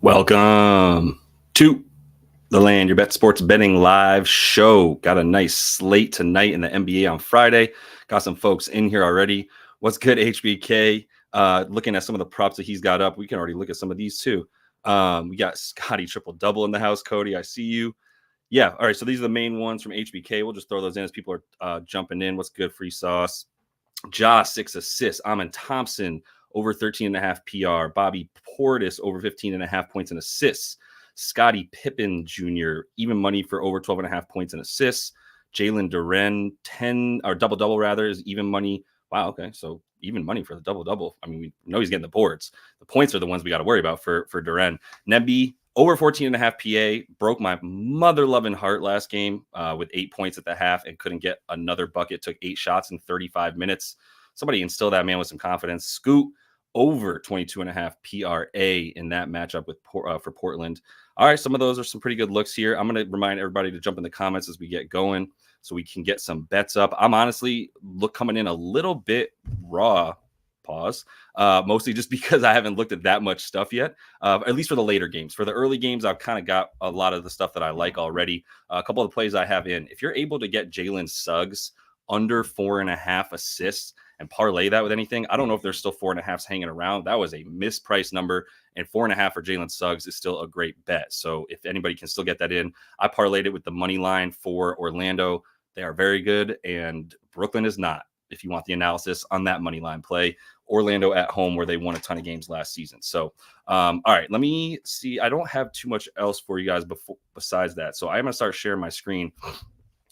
Welcome to the Land Your Bet Sports Betting Live Show. Got a nice slate tonight in the NBA on Friday. Got some folks in here already. What's good, HBK? Looking at some of the props that he's got up. We can already look at some of these too. We got Scotty triple-double in the house. Cody, I see you. Yeah, all right, so these are the main ones from HBK. We'll just throw those in as people are jumping in. What's good, Free Sauce? Ja, 6 assists. Amin Thompson, over 13.5 PR. Bobby Portis, over 15.5 points and assists. Scottie Pippen Jr., even money for over 12.5 points and assists. Jalen Duren, 10 or double-double rather, is even money. Wow, okay, so even money for the double-double. I mean, we know he's getting the boards. The points are the ones we got to worry about for Duren. Nebi, over 14.5 PA, broke my mother-loving heart last game with 8 points at the half and couldn't get another bucket. Took 8 shots in 35 minutes. Somebody instill that man with some confidence. Scoot, over 22.5 PRA in that matchup with for Portland. All right, some of those are some pretty good looks here. I'm going to remind everybody to jump in the comments as we get going so we can get some bets up. I'm honestly coming in a little bit raw. Pause. Mostly just because I haven't looked at that much stuff yet, at least for the later games. For the early games, I've kind of got a lot of the stuff that I like already. A couple of the plays I have in. If you're able to get Jalen Suggs under 4.5 assists and parlay that with anything, I don't know if there's still 4.5s hanging around. That was a mispriced number, and 4.5 for Jalen Suggs is still a great bet. So if anybody can still get that in, I parlayed it with the money line for Orlando. They are very good, and Brooklyn is not. If you want the analysis on that money line play, Orlando at home where they won a ton of games last season. So, all right, let me see. I don't have too much else for you guys besides that. So I'm going to start sharing my screen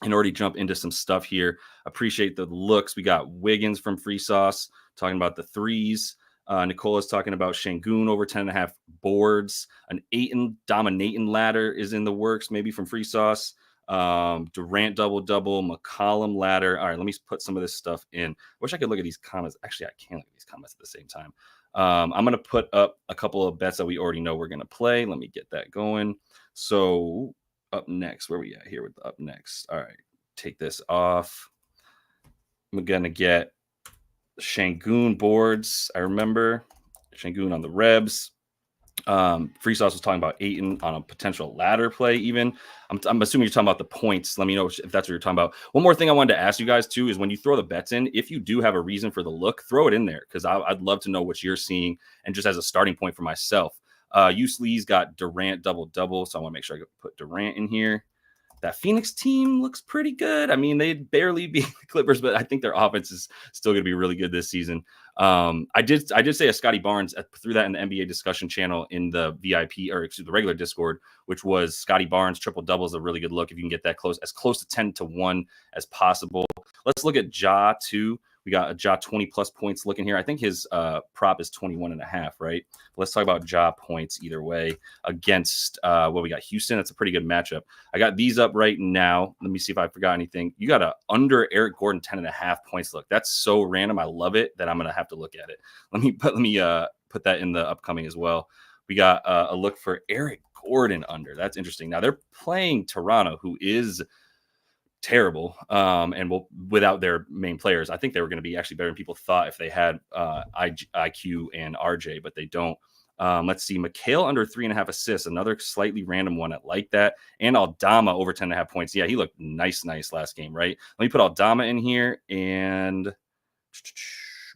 and already jump into some stuff here. Appreciate the looks. We got Wiggins from Free Sauce talking about the threes. Nicola's talking about Sengun over 10.5 boards. An Ayton dominating ladder is in the works, maybe from Free Sauce. Durant double-double, McCollum ladder. All right, let me put some of this stuff in. Wish I could look at these comments. Actually, I can't look at these comments at the same time. I'm going to put up a couple of bets that we already know we're going to play. Let me get that going. So up next, where we at here with the up next? All right, take this off. I'm going to get Sengun boards. I remember Sengun on the Rebs. Free Sauce was talking about Ayton on a potential ladder play even. I'm assuming you're talking about the points. Let me know if that's what you're talking about. One more thing I wanted to ask you guys too is when you throw the bets in, if you do have a reason for the look, throw it in there because I'd love to know what you're seeing and just as a starting point for myself. Lee's got Durant double-double, so I want to make sure I put Durant in here. That Phoenix team looks pretty good. I mean, they barely beat the Clippers, but I think their offense is still going to be really good this season. I did say a Scotty Barnes threw that in the NBA discussion channel in the VIP or the regular Discord, which was Scotty Barnes triple double is a really good look if you can get that as close to 10-1 as possible. Let's look at Ja too. We got a Ja 20 plus points looking here. I think his prop is 21.5, right? Let's talk about Ja points either way against we got Houston. That's a pretty good matchup. I got these up right now. Let me see if I forgot anything. You got a under Eric Gordon 10.5 points look. That's so random. I love it that I'm gonna have to look at it. Let me put that in the upcoming as well. We got a look for Eric Gordon under. That's interesting. Now they're playing Toronto, who is terrible and without their main players. I think they were going to be actually better than people thought if they had IQ and RJ, but they don't. Let's see, Mikal under 3.5 assists, another slightly random one. I like that. And Aldama over 10.5 points. Yeah, he looked nice last game, right? Let me put Aldama in here and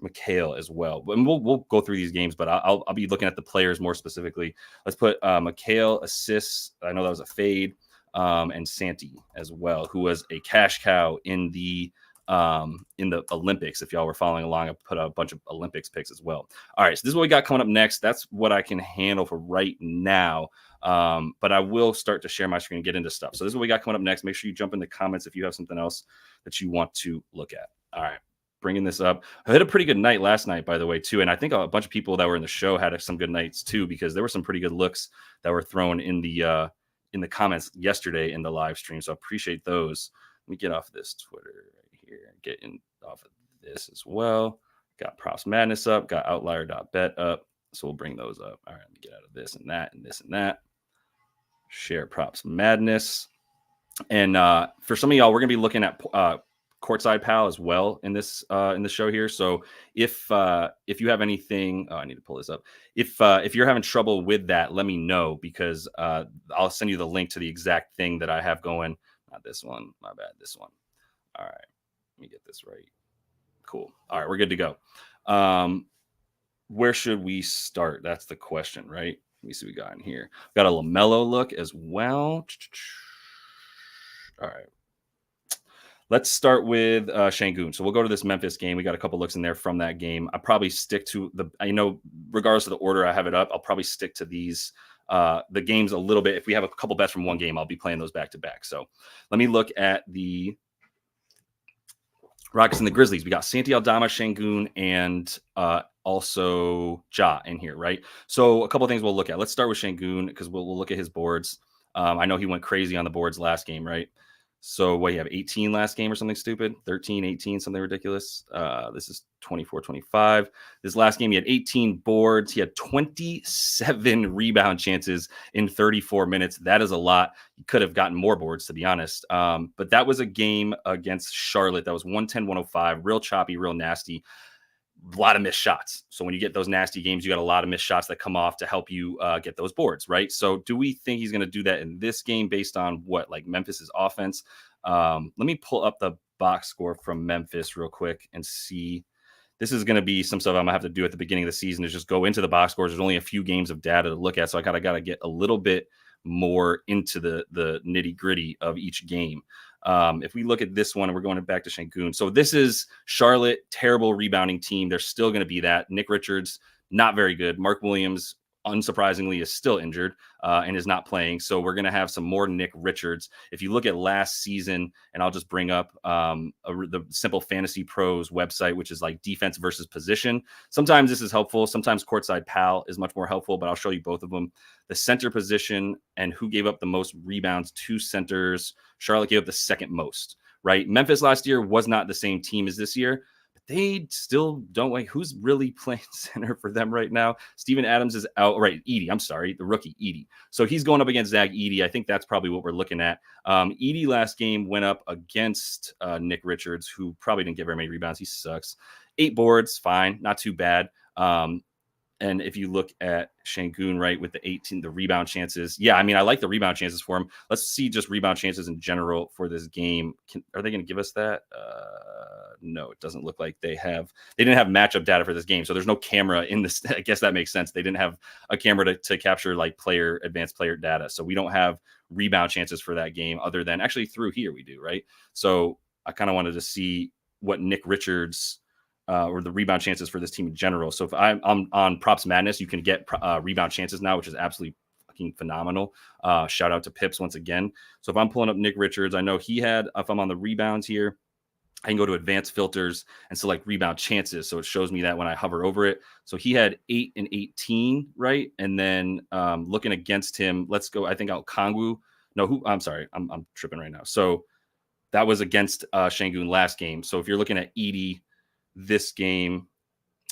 Mikal as well. And we'll go through these games, but I'll be looking at the players more specifically. Let's put Mikal assists. I know that was a fade. And Santi as well, who was a cash cow in the Olympics. If y'all were following along, I put a bunch of Olympics picks as well. All right, so this is what we got coming up next. That's what I can handle for right now. But I will start to share my screen and get into stuff. So this is what we got coming up next. Make sure you jump in the comments if you have something else that you want to look at. All right, bringing this up. I had a pretty good night last night, by the way, too. And I think a bunch of people that were in the show had some good nights too, because there were some pretty good looks that were thrown in the comments yesterday in the live stream. So I appreciate those. Let me get off this Twitter right here and get in off of this as well. Got Props Madness up, got Outlier.bet up. So we'll bring those up. All right, let me get out of this and that and this and that. Share Props Madness. And for some of y'all, we're going to be looking at Courtside Pal as well in this show here. So if you have anything, I need to pull this up. If you're having trouble with that, let me know, because I'll send you the link to the exact thing that I have going. Not this one, my bad. This one. All right, let me get this right. Cool. All right, we're good to go. Where should we start? That's the question, right? Let me see what we got in here. Got a Lamelo look as well. All right. Let's start with Sengun. So we'll go to this Memphis game. We got a couple looks in there from that game. I'll probably stick to regardless of the order I have it up, I'll probably stick to these, the games a little bit. If we have a couple bets from one game, I'll be playing those back to back. So let me look at the Rockets and the Grizzlies. We got Santi Aldama, Sengun, and also Ja in here, right? So a couple things we'll look at. Let's start with Sengun, because we'll look at his boards. I know he went crazy on the boards last game, right? So what, you have 18 last game or something stupid? 13, 18, something ridiculous. This is 24, 25. This last game, he had 18 boards. He had 27 rebound chances in 34 minutes. That is a lot. He could have gotten more boards, to be honest. But that was a game against Charlotte. That was 110-105, real choppy, real nasty. A lot of missed shots. So when you get those nasty games, you got a lot of missed shots that come off to help you get those boards, right? So do we think he's going to do that in this game based on what, like, Memphis's offense? Let me pull up the box score from Memphis real quick and see. This is going to be some stuff I'm going to have to do at the beginning of the season, is just go into the box scores. There's only a few games of data to look at, so I got to get a little bit more into the nitty gritty of each game. If we look at this one, and we're going back to Sengun. So this is Charlotte, terrible rebounding team. They're still going to be that. Nick Richards, not very good. Mark Williams, unsurprisingly, is still injured and is not playing. So we're going to have some more Nick Richards. If you look at last season, and I'll just bring up the Simple Fantasy Pros website, which is like defense versus position. Sometimes this is helpful. Sometimes Courtside Pal is much more helpful, but I'll show you both of them. The center position and who gave up the most rebounds to centers. Charlotte gave up the second most, right? Memphis last year was not the same team as this year. They still don't, like, who's really playing center for them right now? Steven Adams is out, right? Edey, I'm sorry, the rookie Edey. So he's going up against Zach Edey. I think that's probably what we're looking at. Edey last game went up against Nick Richards, who probably didn't get very many rebounds. He sucks. 8 boards, fine, not too bad. And if you look at Sengun, right, with the 18, the rebound chances. Yeah, I mean, I like the rebound chances for him. Let's see just rebound chances in general for this game. Are they going to give us that? No, it doesn't look like they have. They didn't have matchup data for this game, so there's no camera in this. I guess that makes sense. They didn't have a camera to capture like advanced player data. So we don't have rebound chances for that game, other than actually through here we do, right? So I kind of wanted to see what Nick Richards or the rebound chances for this team in general. So if I'm on Props Madness, you can get rebound chances now, which is absolutely fucking phenomenal. Shout out to Pips once again. So if I'm pulling up Nick Richards, I know he had, if I'm on the rebounds here, I can go to advanced filters and select rebound chances. So it shows me that when I hover over it. So he had 8 and 18, right? And then looking against him, let's go, I think Kongwu. No, I'm sorry. I'm tripping right now. So that was against Sengun last game. So if you're looking at Edey this game,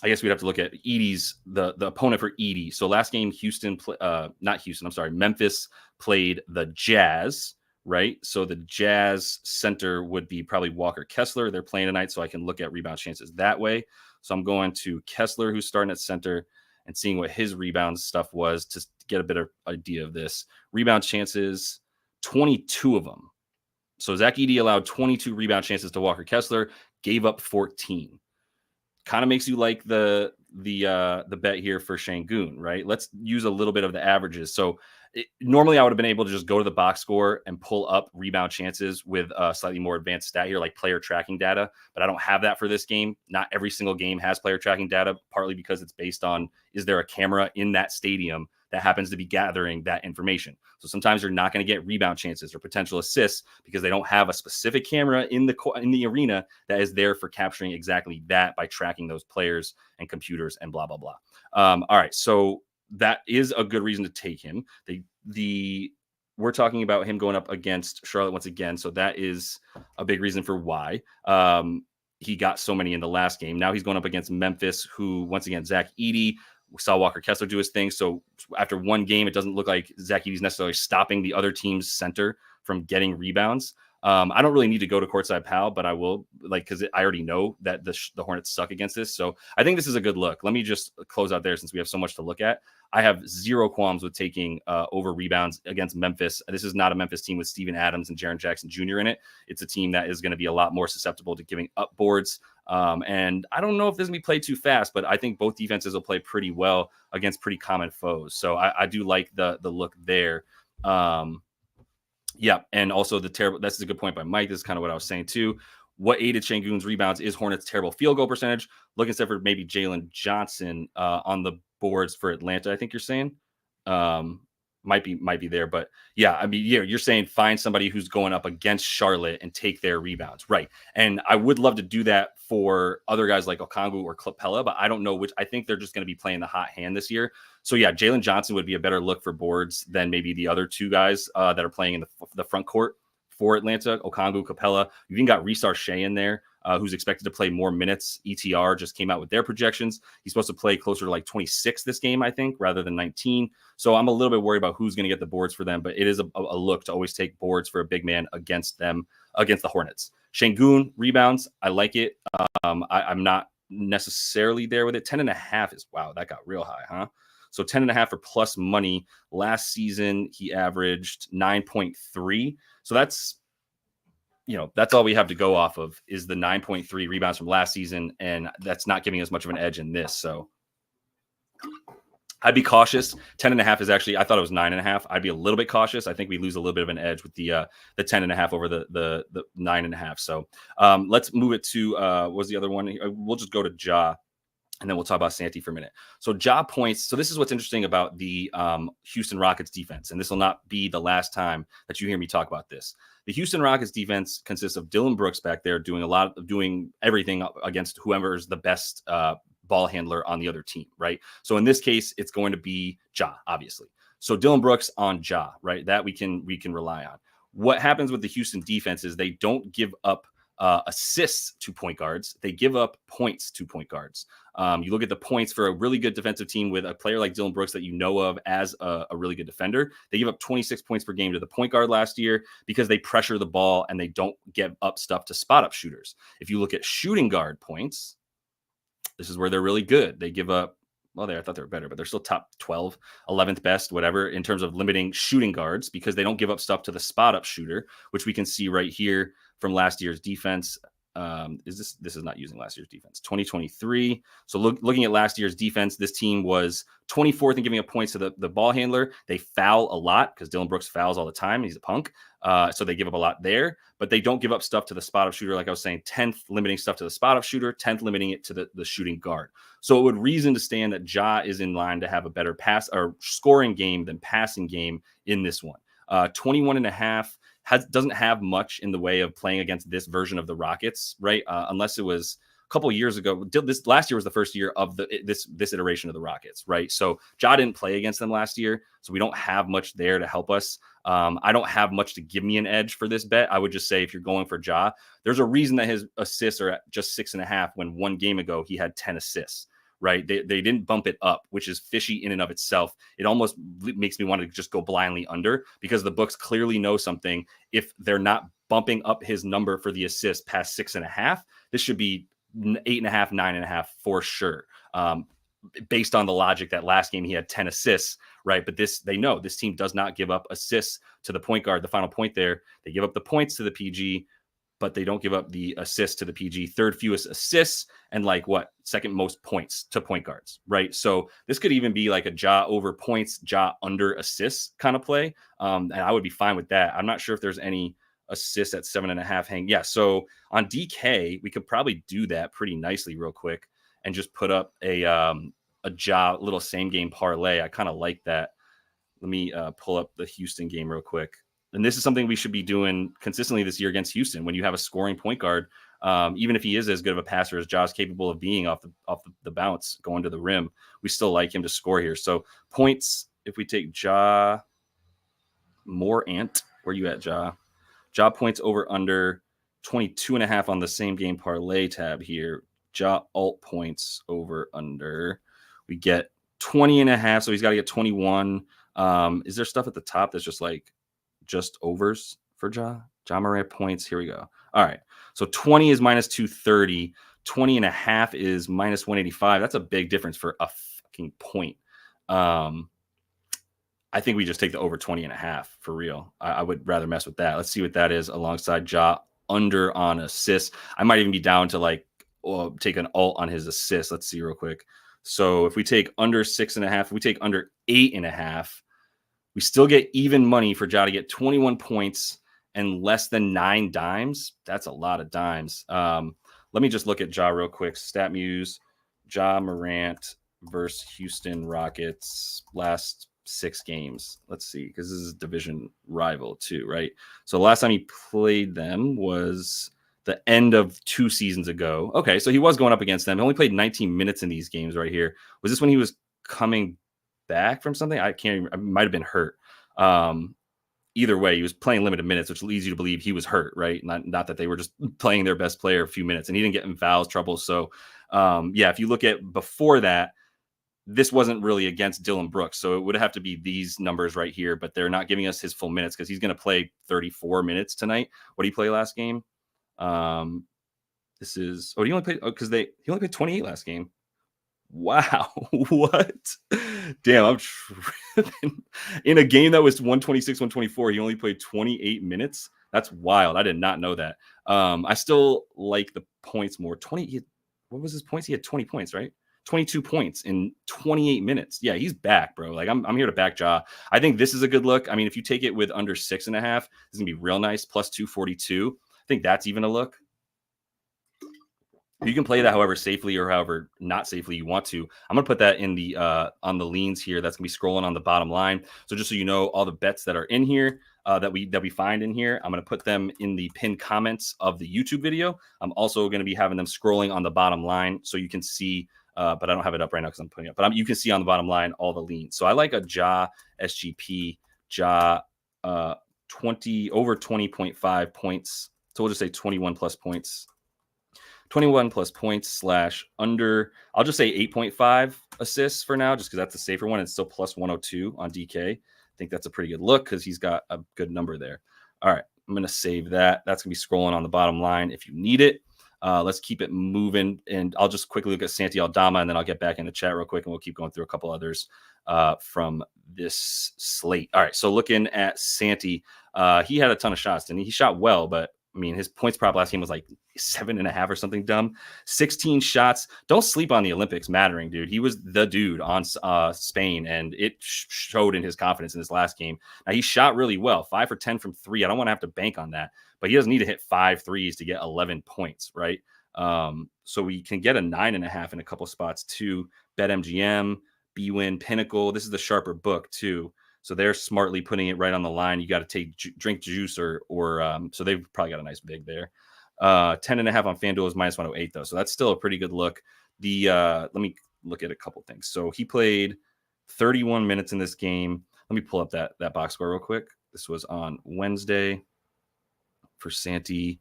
I guess we'd have to look at Edey's, the opponent for Edey. So last game, Memphis played the Jazz, right? So the Jazz center would be probably Walker Kessler. They're playing tonight, so I can look at rebound chances that way. So I'm going to Kessler, who's starting at center, and seeing what his rebound stuff was to get a better idea of this. Rebound chances, 22 of them. So Zach Edey allowed 22 rebound chances to Walker Kessler, gave up 14. Kind of makes you like the bet here for Sengun, right? Let's use a little bit of the averages. So normally I would have been able to just go to the box score and pull up rebound chances with a slightly more advanced stat here, like player tracking data, but I don't have that for this game. Not every single game has player tracking data, partly because it's based on, is there a camera in that stadium that happens to be gathering that information? So sometimes you're not going to get rebound chances or potential assists because they don't have a specific camera in the arena that is there for capturing exactly that by tracking those players and computers and blah, blah, blah. All right. So that is a good reason to take him. We're talking about him going up against Charlotte once again. So that is a big reason for why he got so many in the last game. Now he's going up against Memphis, who once again, Zach Edey, we saw Walker Kessler do his thing. So after one game, it doesn't look like Zach Edey's necessarily stopping the other team's center from getting rebounds. I don't really need to go to Courtside Pal, but I will, like, because I already know that the Hornets suck against this. So I think this is a good look. Let me just close out there since we have so much to look at. I have zero qualms with taking over rebounds against Memphis. This is not a Memphis team with Steven Adams and Jaren Jackson Jr. in it. It's a team that is going to be a lot more susceptible to giving up boards. And I don't know if this is going to be played too fast, but I think both defenses will play pretty well against pretty common foes. So I do like the look there. Yeah, and also the terrible. That's a good point by Mike. This is kind of what I was saying too. What aided Sengun's rebounds is Hornets' terrible field goal percentage. Look instead for maybe Jalen Johnson on the boards for Atlanta. I think you're saying might be there, but yeah, I mean, yeah, you're saying find somebody who's going up against Charlotte and take their rebounds, right? And I would love to do that for other guys like Okongwu or Capella, but I don't know which. I think they're just going to be playing the hot hand this year. So yeah, Jalen Johnson would be a better look for boards than maybe the other two guys that are playing in the front court for Atlanta, Okongwu, Capella. You even got Reece Shea in there, who's expected to play more minutes. ETR just came out with their projections. He's supposed to play closer to like 26 this game, I think, rather than 19. So I'm a little bit worried about who's going to get the boards for them, but it is a look to always take boards for a big man against them, against the Hornets. Sengun rebounds, I like it. I'm not necessarily there with it. 10.5 is, wow, that got real high, huh? So 10.5 for plus money. Last season, he averaged 9.3. So that's, that's all we have to go off of is the 9.3 rebounds from last season. And that's not giving us much of an edge in this. So I'd be cautious. 10.5 is actually, I thought it was 9.5. I'd be a little bit cautious. I think we lose a little bit of an edge with the 10.5 over the 9.5. So let's move it to, what was the other one? We'll just go to Ja. And then we'll talk about Santi for a minute. So Ja points. So this is what's interesting about the Houston Rockets defense. And this will not be the last time that you hear me talk about this. The Houston Rockets defense consists of Dillon Brooks back there doing everything against whoever's the best ball handler on the other team, right? So in this case, it's going to be Ja, obviously. So Dillon Brooks on Ja, right? That we can rely on. What happens with the Houston defense is they don't give up assists to point guards. They give up points to point guards. You look at the points for a really good defensive team with a player like Dillon Brooks that you know of as a really good defender. They give up 26 points per game to the point guard last year because they pressure the ball and they don't give up stuff to spot up shooters. If you look at shooting guard points, this is where they're really good. They give up, well, I thought they were better, but they're still top 12, 11th best, whatever, in terms of limiting shooting guards because they don't give up stuff to the spot up shooter, which we can see right here from last year's defense. This is not using last year's defense, 2023. So looking at last year's defense, this team was 24th in giving up points to the ball handler. They foul a lot because Dillon Brooks fouls all the time. He's a punk. So they give up a lot there, but they don't give up stuff to the spot up shooter. Like I was saying, 10th limiting stuff to the spot up shooter, 10th limiting it to the shooting guard. So it would reason to stand that Ja is in line to have a better pass or scoring game than passing game in this one. 21.5 doesn't have much in the way of playing against this version of the Rockets, right? Unless it was a couple of years ago. This last year was the first year of this iteration of the Rockets, right? So Ja didn't play against them last year, so we don't have much there to help us. I don't have much to give me an edge for this bet. I would just say if you're going for Ja, there's a reason that his assists are at just 6.5 when one game ago he had 10 assists. Right. They didn't bump it up, which is fishy in and of itself. It almost makes me want to just go blindly under because the books clearly know something. If they're not bumping up his number for the assist past 6.5, this should be 8.5, 9.5 for sure. Based on the logic that last game he had 10 assists, right? But they know this team does not give up assists to the point guard. The final point there, they give up the points to the PG, but they don't give up the assists to the PG. Third fewest assists and second most points to point guards, right? So this could even be like a Ja over points, Ja under assists kind of play. And I would be fine with that. I'm not sure if there's any assists at 7.5 hang. Yeah. So on DK, we could probably do that pretty nicely real quick and just put up a Ja little same game parlay. I kind of like that. Let me pull up the Houston game real quick. And this is something we should be doing consistently this year against Houston. When you have a scoring point guard, even if he is as good of a passer as Ja's capable of being off the bounce, going to the rim, we still like him to score here. So points, if we take Ja Morant, where you at, Ja? Ja points over under 22.5 on the same game parlay tab here. Ja alt points over under. We get 20.5, so he's got to get 21. Is there stuff at the top that's just overs for Ja? Ja Morant points. Here we go. All right. So 20 is minus 230. 20 and a half is minus 185. That's a big difference for a fucking point. I think we just take the over 20 and a half for real. I would rather mess with that. Let's see what that is alongside Ja under on assists. I might even be down to like take an alt on his assists. Let's see real quick. So if we take under 6.5, if we take under 8.5, we still get even money for Ja to get 21 points and less than 9 dimes. That's a lot of dimes. Let me just look at Ja real quick. StatMuse, Ja Morant versus Houston Rockets last 6 games. Let's see, because this is a division rival too, right? So the last time he played them was the end of 2 seasons ago. Okay, so he was going up against them. He only played 19 minutes in these games right here. Was this when he was coming back from something? I can't even, I might have been hurt. Either way, he was playing limited minutes, which leads you to believe he was hurt, right? Not that they were just playing their best player a few minutes, and he didn't get in fouls trouble. So, yeah, if you look at before that, this wasn't really against Dylan Brooks. So it would have to be these numbers right here, but they're not giving us his full minutes because he's going to play 34 minutes tonight. What did he play last game? This is, he only played, because he only played 28 last game. Wow. What? Damn, I'm tripping. In a game that was 126, 124, he only played 28 minutes. That's wild. I did not know that. I still like the points more. What was his points? He had 20 points, right? 22 points in 28 minutes. Yeah, he's back, bro. Like I'm here to back Ja. I think this is a good look. I mean, if you take it with under 6.5, this is gonna be real nice. Plus 242. I think that's even a look. You can play that however safely or however not safely you want to. I'm going to put that in the on the leans here. That's going to be scrolling on the bottom line. So just so you know, all the bets that are in here that we find in here, I'm going to put them in the pinned comments of the YouTube video. I'm also going to be having them scrolling on the bottom line so you can see. But I don't have it up right now because I'm putting it up. But you can see on the bottom line all the leans. So I like a Ja SGP, Ja 20 over 20.5 points. So we'll just say 21 plus points. 21 plus points / under. I'll just say 8.5 assists for now, just because that's the safer one. It's still plus 102 on DK. I think that's a pretty good look because he's got a good number there. All right, I'm going to save that. That's going to be scrolling on the bottom line if you need it. Let's keep it moving. And I'll just quickly look at Santi Aldama, and then I'll get back in the chat real quick, and we'll keep going through a couple others from this slate. All right, so looking at Santi, he had a ton of shots, and he shot well, but I mean, his points prop last game was like 7.5 or something dumb. 16 shots. Don't sleep on the Olympics mattering, dude. He was the dude on Spain, and it showed in his confidence in this last game. Now, he shot really well, 5 for 10 from 3. I don't want to have to bank on that, but he doesn't need to hit 5 threes to get 11 points, right? So we can get a 9.5 in a couple spots too. BetMGM, BWin, Pinnacle. This is the sharper book too. So they're smartly putting it right on the line. You got to drink juice or so they've probably got a nice big there. 10.5 on FanDuel is minus 108 though. So that's still a pretty good look. Let me look at a couple things. So he played 31 minutes in this game. Let me pull up that box score real quick. This was on Wednesday for Santi.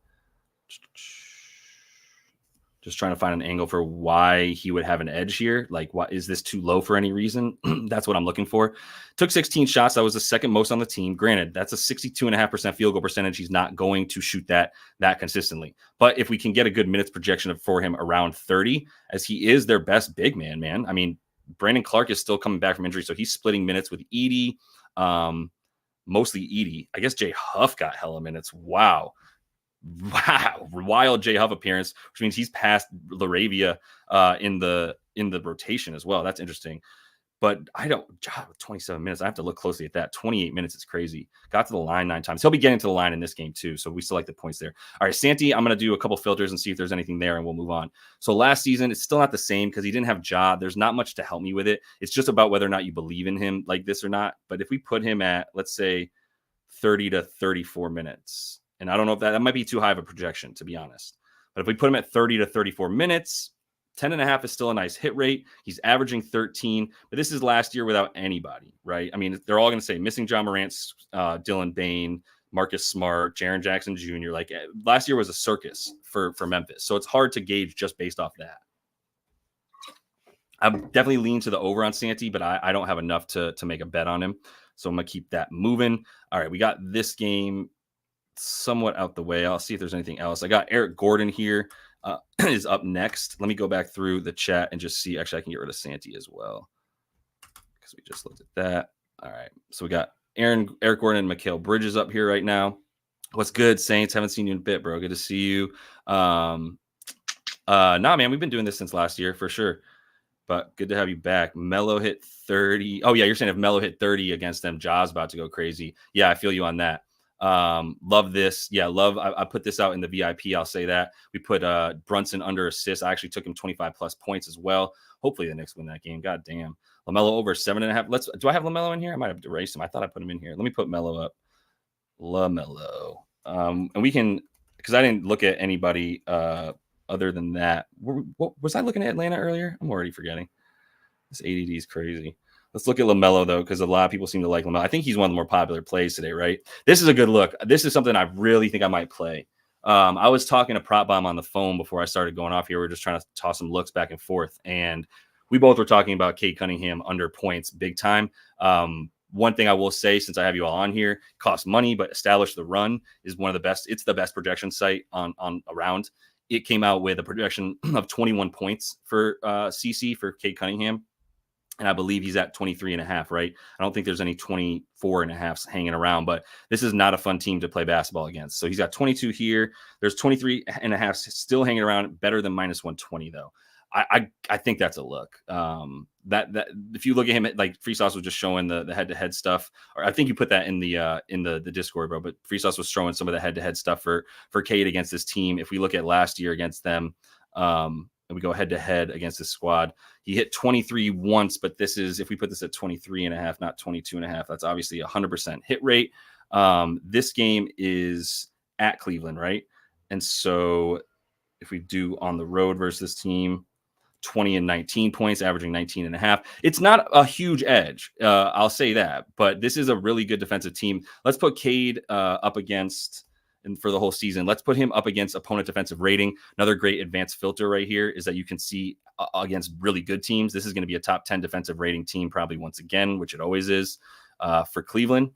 Just trying to find an angle for why he would have an edge here. Like, what is this too low for any reason? That's what I'm looking for. Took 16 shots. That was the second most on the team. Granted, that's a 62.5% field goal percentage. He's not going to shoot that consistently. But if we can get a good minutes projection for him around 30, as he is their best big man. I mean, Brandon Clark is still coming back from injury, so he's splitting minutes with Edey, mostly Edey. I guess Jay Huff got hella minutes. Wow, wild Jay Huff appearance, which means he's past Laravia in the rotation as well. That's interesting. But I don't, 27 minutes. I have to look closely at that. 28 minutes is crazy. Got to the line 9 times. He'll be getting to the line in this game too. So we still like the points there. All right, Santi, I'm going to do a couple filters and see if there's anything there, and we'll move on. So last season, it's still not the same because he didn't have Ja. There's not much to help me with it. It's just about whether or not you believe in him like this or not. But if we put him at, let's say, 30 to 34 minutes, and I don't know if that might be too high of a projection, to be honest. But if we put him at 30 to 34 minutes, 10.5 is still a nice hit rate. He's averaging 13, but this is last year without anybody, right? I mean, they're all going to say missing Ja Morant, Dylan Bain, Marcus Smart, Jaren Jackson Jr. Like last year was a circus for Memphis. So it's hard to gauge just based off that. I'm definitely leaning to the over on Santi, but I don't have enough to make a bet on him. So I'm going to keep that moving. All right, we got this game. somewhat out the way. I'll see if there's anything else. I got Eric Gordon here is up next. Let me go back through the chat and just see. Actually, I can get rid of Santi as well because we just looked at that. All right. So we got Eric Gordon and Mikal Bridges up here right now. What's good, Saints? Haven't seen you in a bit, bro. Good to see you. Nah, man, we've been doing this since last year for sure. But good to have you back. Melo hit 30. Oh, yeah, you're saying if Melo hit 30 against them, Ja's about to go crazy. Yeah, I feel you on that. Love this. Yeah, I put this out in the VIP. I'll say that. We put Brunson under assists. I actually took him 25 plus points as well. Hopefully the Knicks win that game. God damn. LaMelo over 7.5. Do I have LaMelo in here? I might have erased him. I thought I put him in here. Let me put Melo up. LaMelo. And we can, because I didn't look at anybody other than that. What was I looking at Atlanta earlier? I'm already forgetting. This ADD is crazy. Let's look at LaMelo, though, because a lot of people seem to like LaMelo. I think he's one of the more popular plays today, right? This is a good look. This is something I really think I might play. I was talking to Prop Bomb on the phone before I started going off here. We were just trying to toss some looks back and forth. And we both were talking about Cade Cunningham under points big time. One thing I will say, since I have you all on here, costs money, but Establish the Run is one of the best. It's the best projection site on around. It came out with a projection of 21 points for CC for Cade Cunningham. And I believe he's at 23.5, right? I don't think there's any 24.5s hanging around, but this is not a fun team to play basketball against. So he's got 22 here. There's 23.5 still hanging around, better than minus 120, though. I think that's a look. That if you look at him, like Free Sauce was just showing the head-to-head stuff, or I think you put that in the Discord, bro. But Free Sauce was showing some of the head-to-head stuff for Cade against this team. If we look at last year against them, and we go head-to-head against this squad, he hit 23 once, but this is, if we put this at 23.5, not 22.5, that's obviously 100% hit rate. This game is at Cleveland, right? And so if we do on the road versus this team, 20 and 19 points, averaging 19.5. It's not a huge edge. I'll say that, but this is a really good defensive team. Let's put Cade up against, and for the whole season, let's put him up against opponent defensive rating. Another great advanced filter right here is that you can see against really good teams. This is going to be a top 10 defensive rating team, probably once again, which it always is for Cleveland.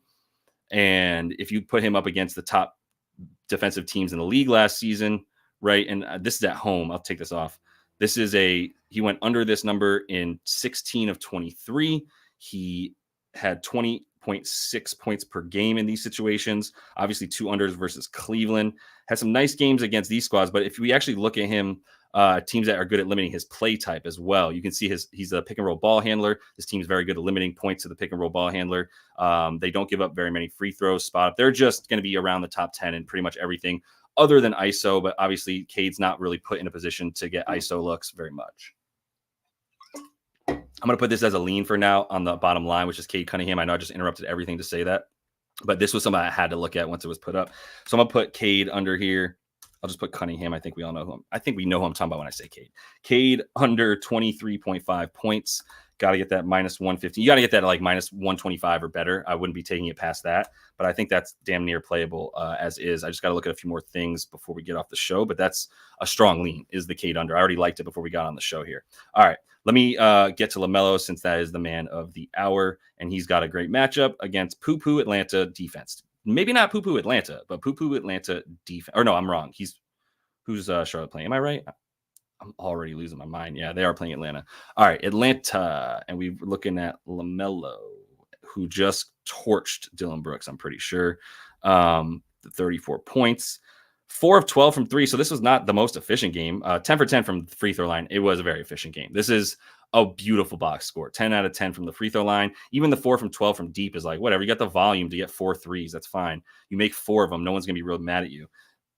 And if you put him up against the top defensive teams in the league last season, right? And this is at home. I'll take this off. This is he went under this number in 16 of 23. He had 20.6 points per game in these situations. Obviously, 2 unders versus Cleveland. Had some nice games against these squads, but if we actually look at him, teams that are good at limiting his play type as well, you can see he's a pick and roll ball handler. This team's very good at limiting points to the pick and roll ball handler. They don't give up very many free throws, spot up. They're just going to be around the top 10 in pretty much everything other than ISO, but obviously Cade's not really put in a position to get ISO looks very much. I'm going to put this as a lean for now on the bottom line, which is Cade Cunningham. I know I just interrupted everything to say that, but this was something I had to look at once it was put up. So I'm going to put Cade under here. I'll just put Cunningham. I think we all know we know who I'm talking about when I say Cade. Cade under 23.5 points. Got to get that minus 150. You got to get that at like minus 125 or better. I wouldn't be taking it past that, but I think that's damn near playable as is. I just got to look at a few more things before we get off the show, but that's a strong lean is the Cade under. I already liked it before we got on the show here. All right, let me get to LaMelo since that is the man of the hour, and he's got a great matchup against poo-poo Atlanta defense. Maybe not poo-poo Atlanta, but poo-poo Atlanta defense. Or no, I'm wrong. Who's Charlotte playing? Am I right? I'm already losing my mind. Yeah, they are playing Atlanta. All right, Atlanta. And we're looking at LaMelo, who just torched Dylan Brooks, I'm pretty sure. 34 points. 4 of 12 from 3. So this was not the most efficient game. 10 for 10 from the free throw line. It was a very efficient game. This is a beautiful box score. 10 out of 10 from the free throw line. Even the 4 from 12 from deep is like, whatever. You got the volume to get 4 threes. That's fine. You make 4 of them. No one's going to be real mad at you.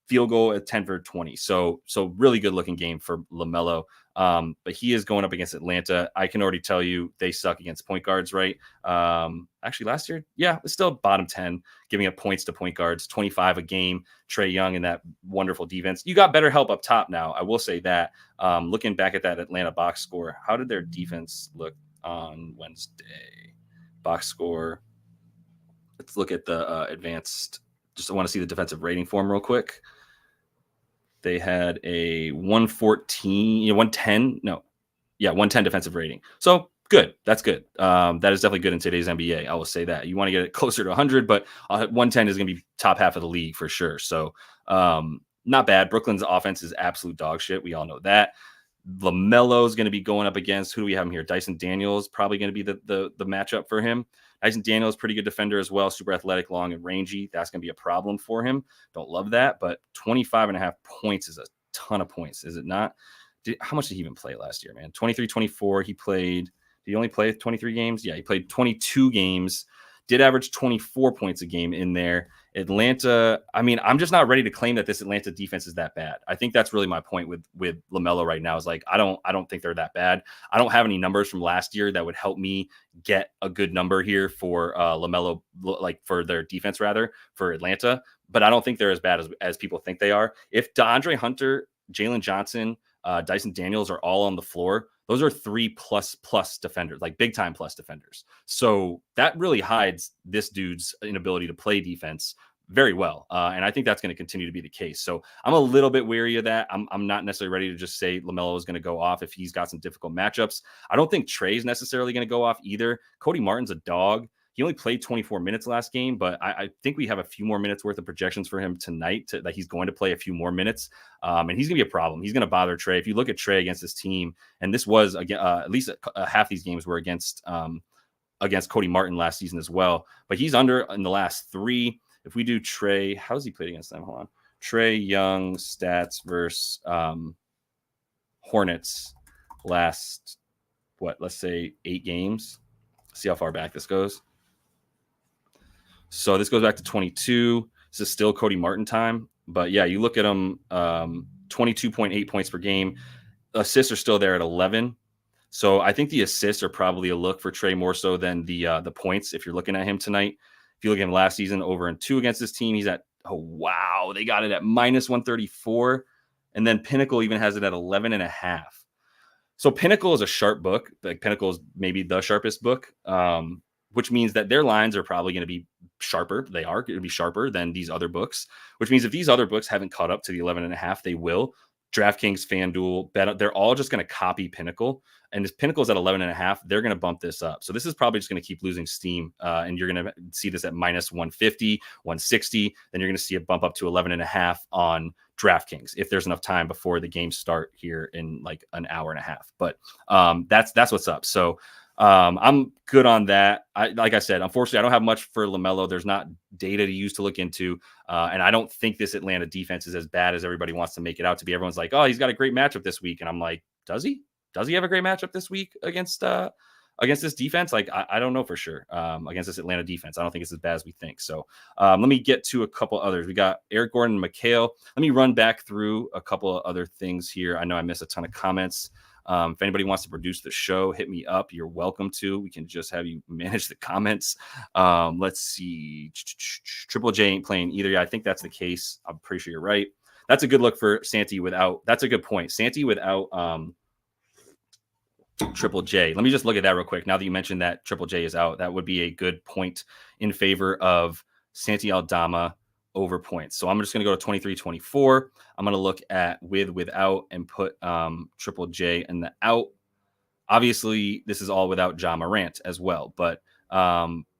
Field goal at 10 for 20. So really good looking game for LaMelo. But he is going up against Atlanta. I can already tell you they suck against point guards, right? Actually, last year, yeah, it's still bottom 10, giving up points to point guards, 25 a game. Trae Young and that wonderful defense. You got better help up top now. I will say that. Looking back at that Atlanta box score, how did their defense look on Wednesday? Box score. Let's look at the advanced. Just want to see the defensive rating form real quick. They had a 114, 110. No, yeah, 110 defensive rating. So good. That's good. That is definitely good in today's NBA. I will say that. You want to get it closer to 100, but 110 is going to be top half of the league for sure. So not bad. Brooklyn's offense is absolute dog shit. We all know that. Lamelo is going to be going up against, who do we have him here? Dyson Daniels, probably going to be the matchup for him. Dyson Daniels, pretty good defender as well. Super athletic, long and rangy. That's going to be a problem for him. Don't love that, but 25.5 points is a ton of points, is it not? How much did he even play last year, man? 23, 24. He played, did he only play 23 games? Yeah, he played 22 games. Did average 24 points a game in there. Atlanta, I mean, I'm just not ready to claim that this Atlanta defense is that bad. I think that's really my point with Lamelo right now is like, I don't think they're that bad. I don't have any numbers from last year that would help me get a good number here for Lamelo, like for their defense rather, for Atlanta. But I don't think they're as bad as people think they are. If DeAndre Hunter, Jalen Johnson, Dyson Daniels are all on the floor, those are 3+ defenders, like big time plus defenders. So that really hides this dude's inability to play defense very well. And I think that's going to continue to be the case. So I'm a little bit wary of that. I'm not necessarily ready to just say LaMelo is going to go off if he's got some difficult matchups. I don't think Trey's necessarily going to go off either. Cody Martin's a dog. He only played 24 minutes last game, but I think we have a few more minutes worth of projections for him tonight that he's going to play a few more minutes. And he's going to be a problem. He's going to bother Trey. If you look at Trey against this team, and this was at least half these games were against Cody Martin last season as well, but he's under in the last 3. If we do Trey, how's he played against them? Hold on. Trey Young stats versus Hornets last, let's say 8 games. See how far back this goes. So this goes back to 22. This is still Cody Martin time. But yeah, you look at him, 22.8 points per game. Assists are still there at 11. So I think the assists are probably a look for Trey more so than the points if you're looking at him tonight. If you look at him last season, over in 2 against this team, he's at, oh, wow, they got it at minus 134. And then Pinnacle even has it at 11.5. So Pinnacle is a sharp book. Like Pinnacle is maybe the sharpest book, which means that their lines are probably going to be sharper. They are going to be sharper than these other books, which means if these other books haven't caught up to the 11.5, they will. DraftKings, FanDuel, they're all just going to copy Pinnacle. And if Pinnacle's at 11.5, they're going to bump this up. So this is probably just going to keep losing steam. And you're going to see this at minus 150, 160. Then you're going to see it bump up to 11.5 on DraftKings if there's enough time before the games start here in like an hour and a half. But that's what's up. So I'm good on that. Like I said, unfortunately, I don't have much for LaMelo. There's not data to use to look into. And I don't think this Atlanta defense is as bad as everybody wants to make it out to be. Everyone's like, oh, he's got a great matchup this week. And I'm like, does he? Does he have a great matchup this week against this defense? Like, I don't know for sure. Against this Atlanta defense, I don't think it's as bad as we think. So let me get to a couple others. We got Eric Gordon and Mikal. Let me run back through a couple of other things here. I know I missed a ton of comments. If anybody wants to produce the show, hit me up. You're welcome to. We can just have you manage the comments. Let's see. Triple J ain't playing either. Yeah, I think that's the case. I'm pretty sure you're right. That's a good look for Santi without. That's a good point. Santi without Triple J. Let me just look at that real quick. Now that you mentioned that Triple J is out, that would be a good point in favor of Santi Aldama over points. So I'm just going to go to 23-24. I'm going to look at without and put Triple J in the out. Obviously, this is all without Ja Morant as well, but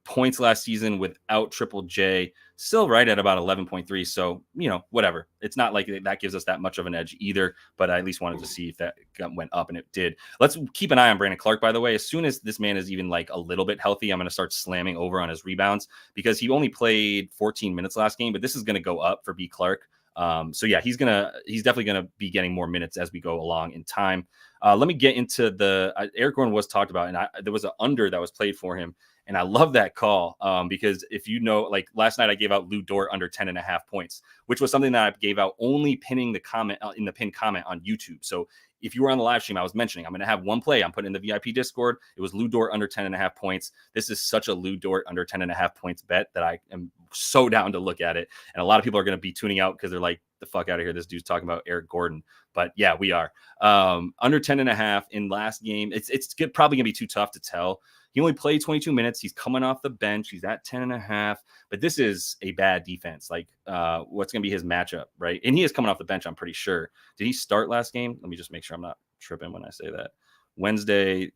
points last season without Triple J still right at about 11.3. So, whatever. It's not like that gives us that much of an edge either, but I at least wanted to see if that went up, and it did. Let's keep an eye on Brandon Clark, by the way. As soon as this man is even like a little bit healthy, I'm going to start slamming over on his rebounds because he only played 14 minutes last game, but this is going to go up for B. Clark. So yeah, he's definitely going to be getting more minutes as we go along in time. Let me get into Eric Gordon was talked about, and there was an under that was played for him. And I love that call because if you know, like last night I gave out Lou Dort under 10.5 points, which was something that I gave out only pinning the comment in the pinned comment on YouTube. So if you were on the live stream, I was mentioning I'm going to have one play. I'm putting in the VIP Discord. It was Lou Dort under 10.5 points. This is such a Lou Dort under 10.5 points bet that I am so down to look at it. And a lot of people are going to be tuning out because they're like, the fuck out of here. This dude's talking about Eric Gordon. But yeah, we are under 10.5 in last game. It's probably going to be too tough to tell. He only played 22 minutes. He's coming off the bench. He's at 10.5. But this is a bad defense. Like, what's going to be his matchup, right? And he is coming off the bench, I'm pretty sure. Did he start last game? Let me just make sure I'm not tripping when I say that. Wednesday,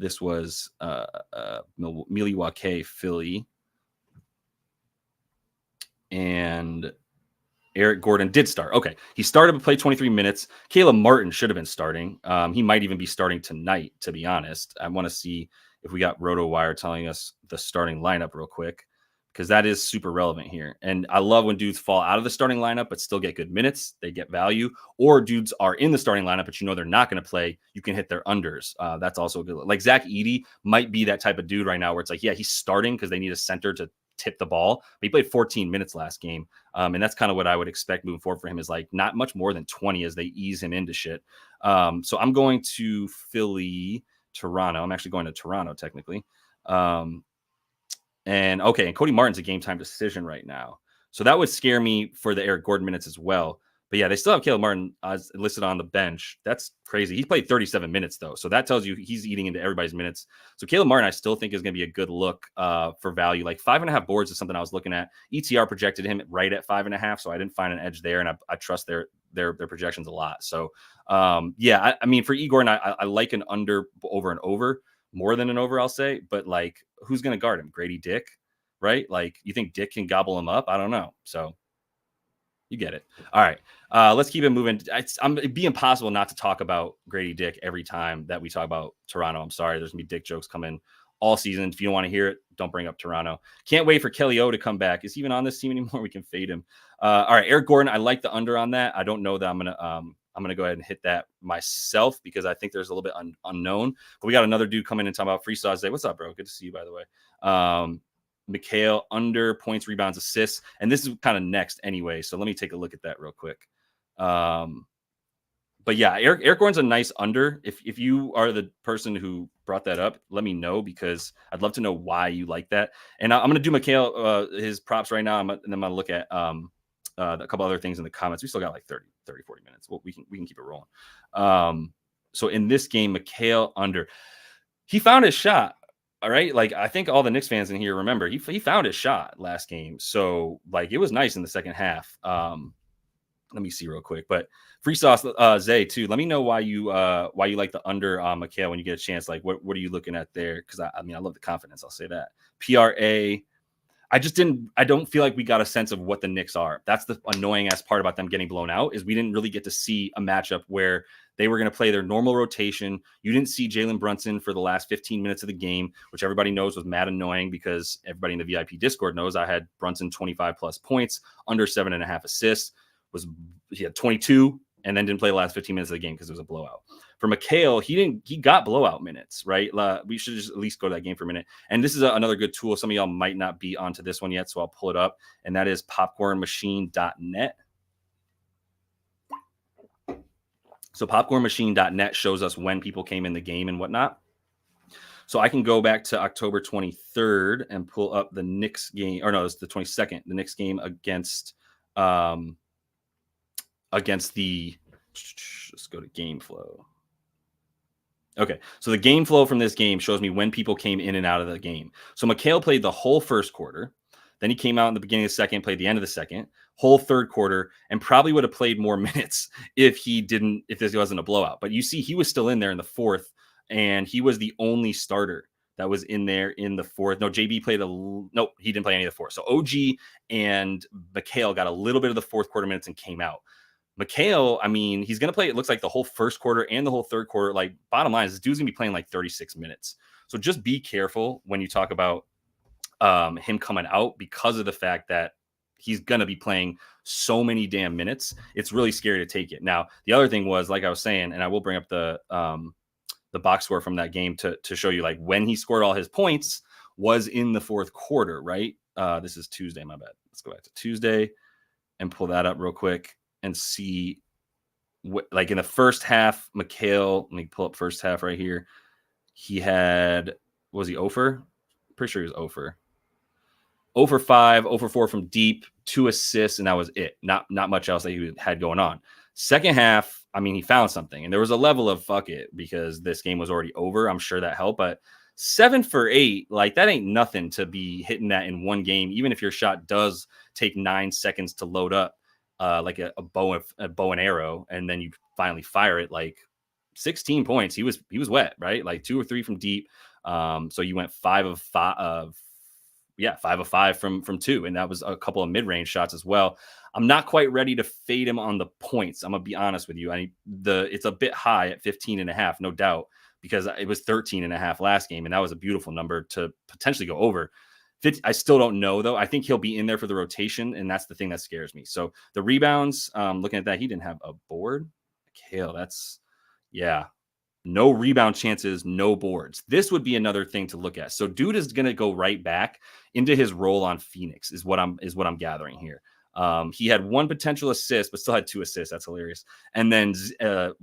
This was Milwaukee, Philly. And Eric Gordon did start. Okay. He started but played 23 minutes. Caleb Martin should have been starting. He might even be starting tonight, to be honest. I want to see if we got RotoWire telling us the starting lineup real quick, because that is super relevant here. And I love when dudes fall out of the starting lineup but still get good minutes. They get value. Or dudes are in the starting lineup but you know they're not going to play. You can hit their unders. That's also good. Like Zach Edey might be that type of dude right now where it's like, yeah, he's starting because they need a center to tip the ball. But he played 14 minutes last game. And that's kind of what I would expect moving forward for him, is like not much more than 20 as they ease him into shit. So I'm going to Philly, Toronto. I'm actually going to Toronto technically. And Cody Martin's a game time decision right now. So that would scare me for the Eric Gordon minutes as well. But yeah, they still have Caleb Martin listed on the bench. That's crazy. He played 37 minutes though. So that tells you he's eating into everybody's minutes. So Caleb Martin, I still think is going to be a good look for value. Like 5.5 boards is something I was looking at. ETR projected him right at 5.5. So I didn't find an edge there. And I trust their projections a lot. So I mean, for E. Gordon, I like an under over and over more than an over, I'll say. But like, who's going to guard him? Grady Dick, right? Like, you think Dick can gobble him up? I don't know. So you get it. All right. Let's keep it moving. It'd be impossible not to talk about Grady Dick every time that we talk about Toronto. I'm sorry. There's going to be Dick jokes coming all season. If you don't want to hear it, don't bring up Toronto. Can't wait for Kelly O to come back. Is he even on this team anymore? We can fade him. All right. Eric Gordon, I like the under on that. I don't know that I'm going to go ahead and hit that myself because I think there's a little bit unknown. But we got another dude coming in talking about Fridayy. What's up, bro? Good to see you, by the way. Mikal under points, rebounds, assists. And this is kind of next anyway. So let me take a look at that real quick. But yeah, Eric Gordon's a nice under. If you are the person who brought that up, let me know, because I'd love to know why you like that. And I'm going to do Mikal, his props right now. And then I'm going to look at a couple other things in the comments. We still got like 30, 40 minutes. Well, we can keep it rolling. So in this game, Mikal under, he found his shot. All right. Like, I think all the Knicks fans in here remember he found his shot last game. So like, it was nice in the second half. Let me see real quick, but Free Sauce, Zay too. Let me know why you like the under Mikal when you get a chance. Like, what are you looking at there? Cause I mean, I love the confidence. I'll say that. PRA. I don't feel like we got a sense of what the Knicks are. That's the annoying ass part about them getting blown out, is we didn't really get to see a matchup where they were going to play their normal rotation. You didn't see Jalen Brunson for the last 15 minutes of the game, which everybody knows was mad annoying, because everybody in the VIP Discord knows I had Brunson 25 plus points, under 7.5 assists. He had 22 and then didn't play the last 15 minutes of the game because it was a blowout. For Mikal, he got blowout minutes, right? We should just at least go to that game for a minute. And this is another good tool. Some of y'all might not be onto this one yet, so I'll pull it up. And that is popcornmachine.net. So popcornmachine.net shows us when people came in the game and whatnot. So I can go back to October 23rd and pull up the Knicks game. Or no, it's the 22nd. The Knicks game against the, let's go to game flow. Okay, so the game flow from this game shows me when people came in and out of the game. So Mikal played the whole first quarter. Then he came out in the beginning of the second, played the end of the second, whole third quarter, and probably would have played more minutes if this wasn't a blowout. But you see, he was still in there in the fourth, and he was the only starter that was in there in the fourth. No, JB played nope, he didn't play any of the fourth. So OG and Mikal got a little bit of the fourth quarter minutes and came out. Mikal, I mean, he's going to play, it looks like, the whole first quarter and the whole third quarter. Like, bottom line is, this dude's going to be playing like 36 minutes. So just be careful when you talk about him coming out, because of the fact that he's going to be playing so many damn minutes. It's really scary to take it. Now, the other thing was, like I was saying, and I will bring up the box score from that game to show you, like, when he scored all his points was in the fourth quarter, right? This is Tuesday, my bad. Let's go back to Tuesday and pull that up real quick and see what, like, in the first half, Mikal, let me pull up first half right here. He had, was he 0 for? Pretty sure he was 0 for. 0 for 5, 0 for 4 from deep, 2 assists, and that was it. Not much else that he had going on. Second half, I mean, he found something, and there was a level of fuck it, because this game was already over. I'm sure that helped, but 7 for 8, like, that ain't nothing to be hitting that in one game, even if your shot does take 9 seconds to load up. Like a bow and arrow, and then you finally fire it. Like, 16 points. He was wet, right? Like 2 or 3 from deep. So you went 5 of 5 5 of 5 from 2, and that was a couple of mid-range shots as well. I'm not quite ready to fade him on the points. I'm gonna be honest with you. It's a bit high at 15.5, no doubt, because it was 13.5 last game, and that was a beautiful number to potentially go over. I still don't know, though. I think he'll be in there for the rotation, and that's the thing that scares me. So the rebounds, looking at that, he didn't have a board. Hell, no rebound chances, no boards. This would be another thing to look at. So dude is going to go right back into his role on Phoenix is what I'm gathering here. He had 1 potential assist, but still had 2 assists. That's hilarious. And then 0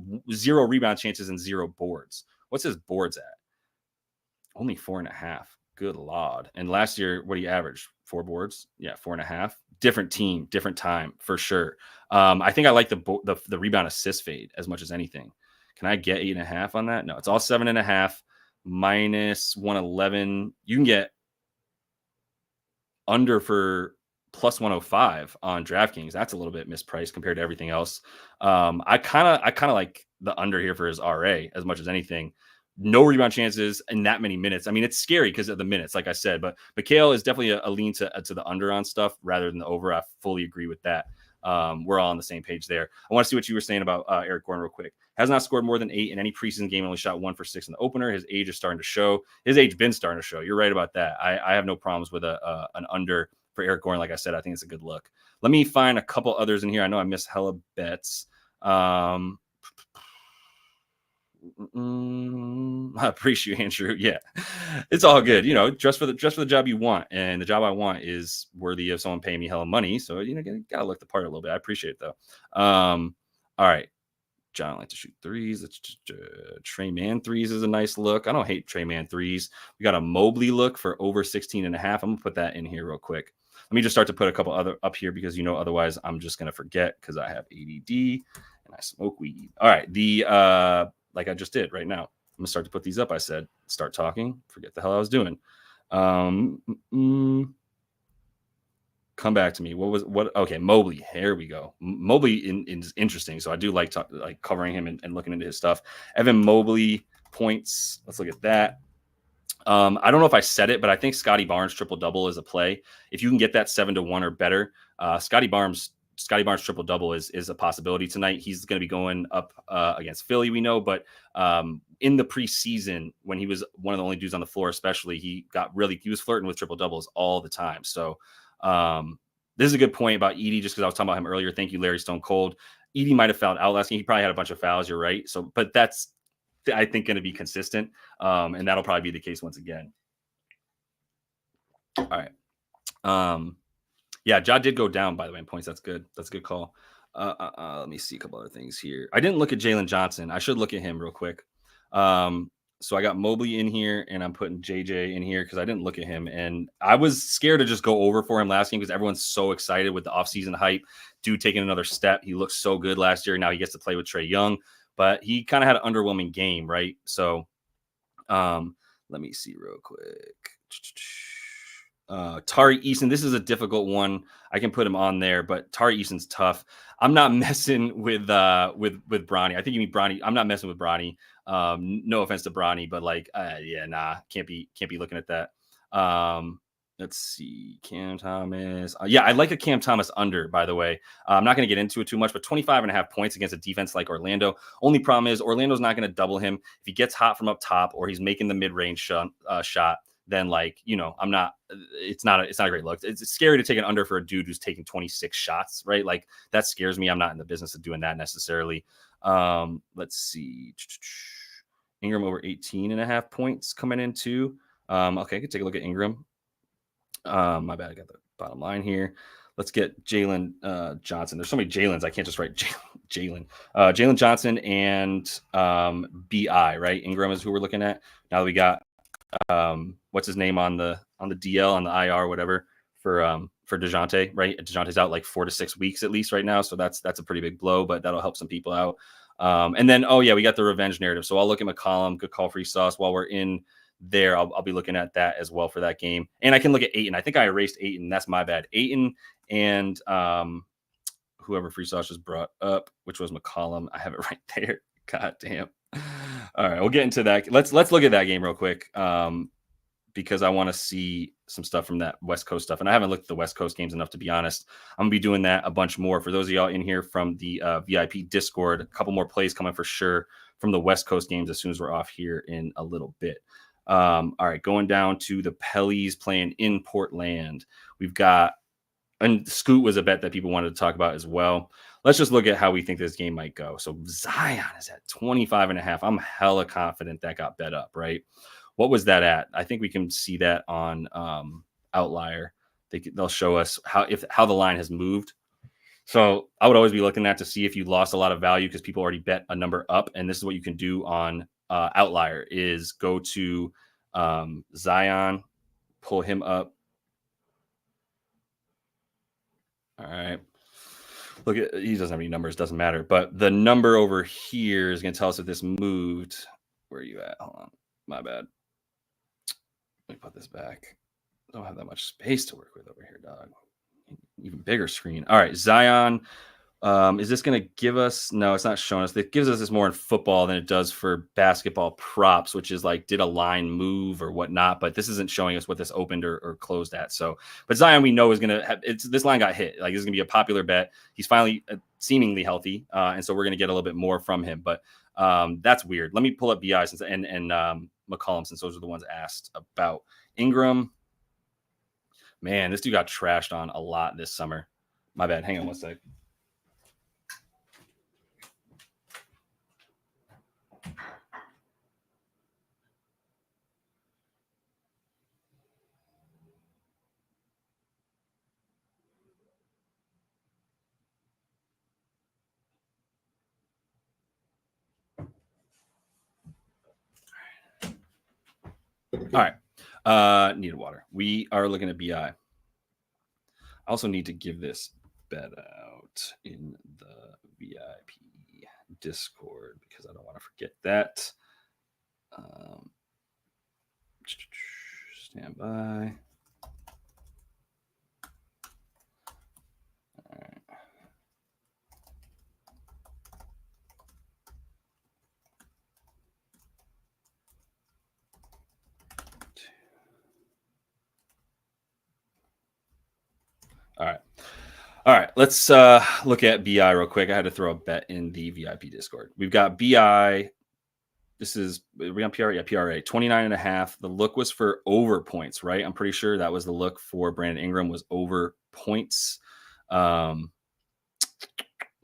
rebound chances and 0 boards. What's his boards at? Only 4.5. Good Lord. And last year, what do you average? 4 boards? Yeah, 4.5. Different team, different time for sure. I think I like the rebound assist fade as much as anything. Can I get 8.5 on that? No, it's all 7.5 minus 111. You can get under for plus 105 on DraftKings. That's a little bit mispriced compared to everything else. I kind of like the under here for his RA as much as anything. No rebound chances in that many minutes. I mean, it's scary because of the minutes, like I said, but Mikal is definitely a lean to the under on stuff rather than the over. I fully agree with that. We're all on the same page there. I want to see what you were saying about Eric Gordon real quick. Has not scored more than 8 in any preseason game. Only shot 1 for 6 in the opener. His age is starting to show. His age been starting to show. You're right about that. I have no problems with an under for Eric Gordon. Like I said, I think it's a good look. Let me find a couple others in here. I know I missed hella bets. I appreciate you, Andrew. Yeah, it's all good. You know, just for the job you want, and the job I want is worthy of someone paying me hella money. So gotta look the part a little bit. I appreciate it though. All right, John like to shoot threes. Trey Man threes is a nice look. I don't hate Trey Man threes. We got a Mobley look for over 16.5. I'm gonna put that in here real quick. Let me just start to put a couple other up here because otherwise I'm just gonna forget because I have ADD and I smoke weed. All right, like I just did right now. I'm gonna start to put these up. I said, start talking, forget the hell I was doing. Come back to me. What? Okay, Mobley. Here we go. Mobley is interesting. So I do like covering him and looking into his stuff. Evan Mobley points. Let's look at that. I don't know if I said it, but I think Scotty Barnes triple-double is a play. If you can get that 7-1 or better, Scotty Barnes triple-double is a possibility tonight. He's going to be going up against Philly, we know, but in the preseason, when he was one of the only dudes on the floor, especially, he was flirting with triple-doubles all the time. So this is a good point about Edey, just because I was talking about him earlier. Thank you, Larry Stone Cold. Edey might have fouled out last game. He probably had a bunch of fouls. You're right. So, but that's, I think, going to be consistent, and that'll probably be the case once again. All right. Yeah, Ja did go down, by the way, in points. That's good. That's a good call. Let me see a couple other things here. I didn't look at Jalen Johnson. I should look at him real quick. So I got Mobley in here, and I'm putting JJ in here because I didn't look at him. And I was scared to just go over for him last game because everyone's so excited with the offseason hype. Dude taking another step. He looked so good last year. Now he gets to play with Trae Young. But he kind of had an underwhelming game, right? So let me see real quick. Tari Eason, this is a difficult one. I can put him on there, but Tari Eason's tough. I'm not messing with Bronny. I think you mean Bronny. I'm not messing with Bronny. No offense to Bronny, but can't be looking at that. Let's see, Cam Thomas. Yeah, I like a Cam Thomas under, by the way. I'm not going to get into it too much, but 25.5 points against a defense like Orlando. Only problem is Orlando's not going to double him. If he gets hot from up top or he's making the mid-range shot, then it's not a great look. It's scary to take an under for a dude who's taking 26 shots, right? Like that scares me. I'm not in the business of doing that necessarily. Let's see. Ingram over 18.5 points coming in too. Okay, I could take a look at Ingram. My bad. I got the bottom line here. Let's get Jalen Johnson. There's so many Jalens. I can't just write Jalen. Jalen Johnson and BI, right? Ingram is who we're looking at. Now that we got what's his name on the DL, on the IR, whatever, for DeJounte, right? DeJounte's out like 4 to 6 weeks at least right now. So that's a pretty big blow, but that'll help some people out. And then, we got the revenge narrative. So I'll look at McCollum. Good call, Free Sauce. While we're in there, I'll be looking at that as well for that game. And I can look at Ayton. I think I erased Ayton. That's my bad. Ayton and whoever Free Sauce just brought up, which was McCollum. I have it right there. God damn. All right, we'll get into that. Let's look at that game real quick, because I want to see some stuff from that West Coast stuff, and I haven't looked at the West Coast games enough to be honest. I'm gonna be doing that a bunch more. For those of y'all in here from the VIP Discord, a couple more plays coming for sure from the West Coast games as soon as we're off here in a little bit. All right, going down to the Pellies playing in Portland. We've got, and Scoot was a bet that people wanted to talk about as well. Let's just look at how we think this game might go. So Zion is at 25.5. I'm hella confident that got bet up, right? What was that at? I think we can see that on Outlier. They'll show us how the line has moved. So I would always be looking at to see if you lost a lot of value because people already bet a number up. And this is what you can do on Outlier is go to Zion, pull him up. All right. Look at, he doesn't have any numbers, doesn't matter. But the number over here is going to tell us if this moved. Where are you at? Hold on. My bad. Let me put this back. I don't have that much space to work with over here, dog. Even bigger screen. All right, Zion. Is this going to give us? No, it's not showing us. It gives us this more in football than it does for basketball props, which is like, did a line move or whatnot? But this isn't showing us what this opened or closed at. So, but Zion, we know is going to have. This line got hit. Like, this is going to be a popular bet. He's finally seemingly healthy, and so we're going to get a little bit more from him. But that's weird. Let me pull up BI since and McCollum, since those are the ones asked about. Ingram. Man, this dude got trashed on a lot this summer. My bad. Hang on one sec. All right. Needed water. We are looking at BI. I also need to give this bet out in the VIP Discord because I don't want to forget that. Stand by. All right. All right. Let's look at BI real quick. I had to throw a bet in the VIP Discord. We've got BI. This is, are we on PRA? Yeah, PRA, 29.5. The look was for over points, right? I'm pretty sure that was the look for Brandon Ingram was over points. What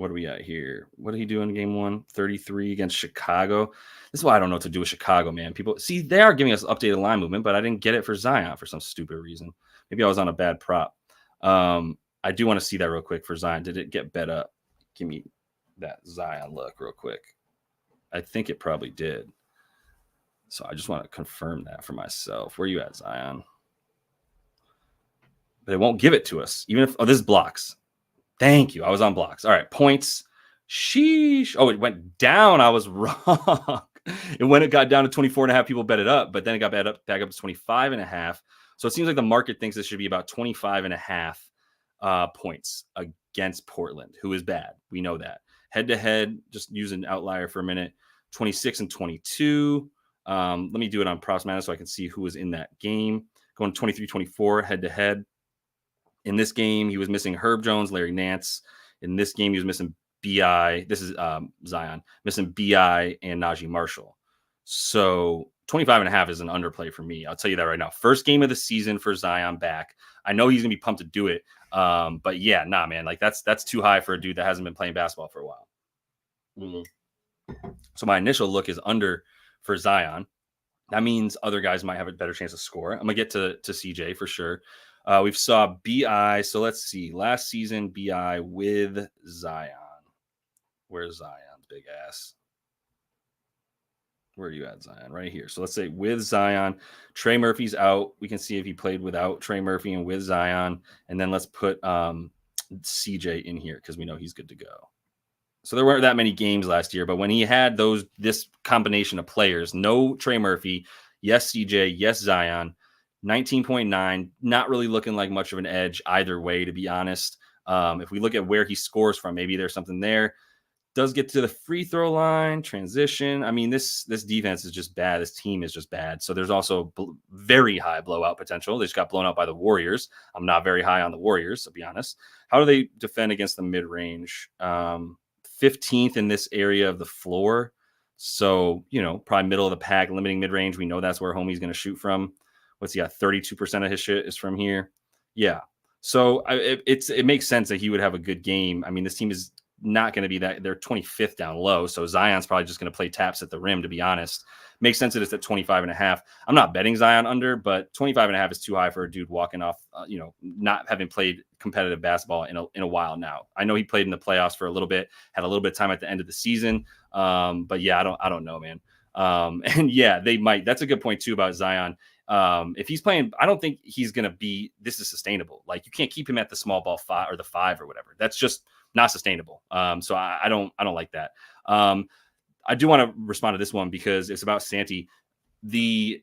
are we at here? What did he do in game 1? 33 against Chicago. This is why I don't know what to do with Chicago, man. People see they are giving us updated line movement, but I didn't get it for Zion for some stupid reason. Maybe I was on a bad prop. I do want to see that real quick for Zion. Did it get bet up? Give me that Zion look real quick. I think it probably did. So I just want to confirm that for myself. Where are you at, Zion? But it won't give it to us. Even if, this is blocks. Thank you. I was on blocks. All right, points. Sheesh. Oh, it went down. I was wrong. It got down to 24.5, people bet it up, but then it got back up to 25.5. So it seems like the market thinks this should be about 25.5 points against Portland, who is bad. We know that. Head-to-head, just using Outlier for a minute, 26 and 22. Let me do it on Props Matter so I can see who was in that game. Going 23-24 head-to-head. In this game, he was missing Herb Jones, Larry Nance. In this game, he was missing B.I. This is Zion. Missing B.I. and Najee Marshall. So 25.5 is an underplay for me. I'll tell you that right now. First game of the season for Zion back. I know he's going to be pumped to do it. But yeah, nah, man. Like that's too high for a dude that hasn't been playing basketball for a while. So my initial look is under for Zion. That means other guys might have a better chance to score. I'm going to get to CJ for sure. We've saw BI. So let's see. Last season, BI with Zion. Where's Zion's big ass? Where are you at, Zion? Right here. So let's say with Zion, Trey Murphy's out. We can see if he played without Trey Murphy and with Zion. And then let's put CJ in here because we know he's good to go. So there weren't that many games last year, but when he had this combination of players, no Trey Murphy, yes CJ, yes Zion, 19.9, not really looking like much of an edge either way, to be honest. If we look at where he scores from, maybe there's something there. does get to the free throw line, transition. I mean, this defense is just bad. This team is just bad. So there's also very high blowout potential. They just got blown out by the Warriors. I'm not very high on the Warriors, to be honest. How do they defend against the mid-range? 15th in this area of the floor. So, probably middle of the pack, limiting mid-range. We know that's where Homie's going to shoot from. What's he got? 32% of his shit is from here. Yeah. So it makes sense that he would have a good game. I mean, this team is not going to be that. They're 25th down low. So Zion's probably just going to play taps at the rim, to be honest. Makes sense that it's at 25.5. I'm not betting Zion under, but 25.5 is too high for a dude walking off, not having played competitive basketball in a while now. I know he played in the playoffs for a little bit, had a little bit of time at the end of the season. But yeah, I don't know, man. And yeah, they might. That's a good point too about Zion. If he's playing, I don't think he's going to be, this is sustainable. Like, you can't keep him at the small ball 5 or the 5 or whatever. That's just not sustainable. So I don't like that. I do want to respond to this one because it's about Santi. The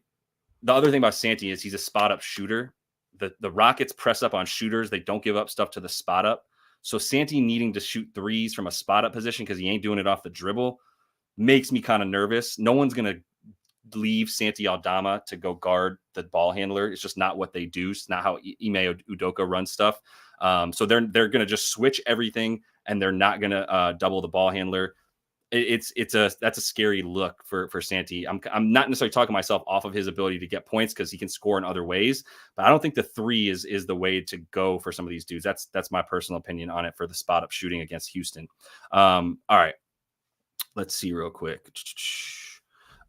other thing about Santi is he's a spot up shooter. The Rockets press up on shooters. They don't give up stuff to the spot up. So Santi needing to shoot threes from a spot up position because he ain't doing it off the dribble makes me kind of nervous. No one's going to leave Santi Aldama to go guard the ball handler. It's just not what they do. It's not how Ime Udoka runs stuff. So they're going to just switch everything, and they're not going to double the ball handler. That's a scary look for Santi. I'm not necessarily talking myself off of his ability to get points because he can score in other ways, but I don't think the 3 is the way to go for some of these dudes. That's my personal opinion on it for the spot up shooting against Houston. All right, let's see real quick.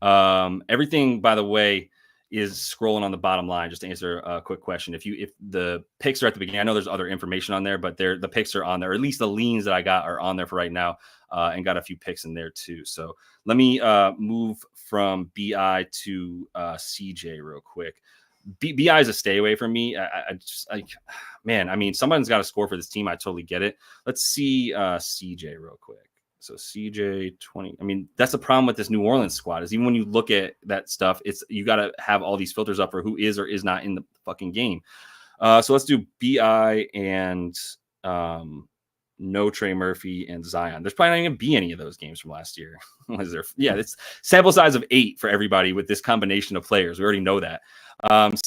Everything, by the way, is scrolling on the bottom line. Just to answer a quick question. If the picks are at the beginning, I know there's other information on there, but the picks are on there, or at least the leans that I got are on there for right now, and got a few picks in there too. So let me move from BI to CJ real quick. BI is a stay away from me. I just man, I mean, someone's got to score for this team. I totally get it. Let's see CJ real quick. So CJ 20. I mean, that's the problem with this New Orleans squad is even when you look at that stuff, you got to have all these filters up for who is or is not in the fucking game. So let's do BI and no Trey Murphy and Zion. There's probably not going to be any of those games from last year. Was there? Yeah, it's sample size of 8 for everybody with this combination of players. We already know that.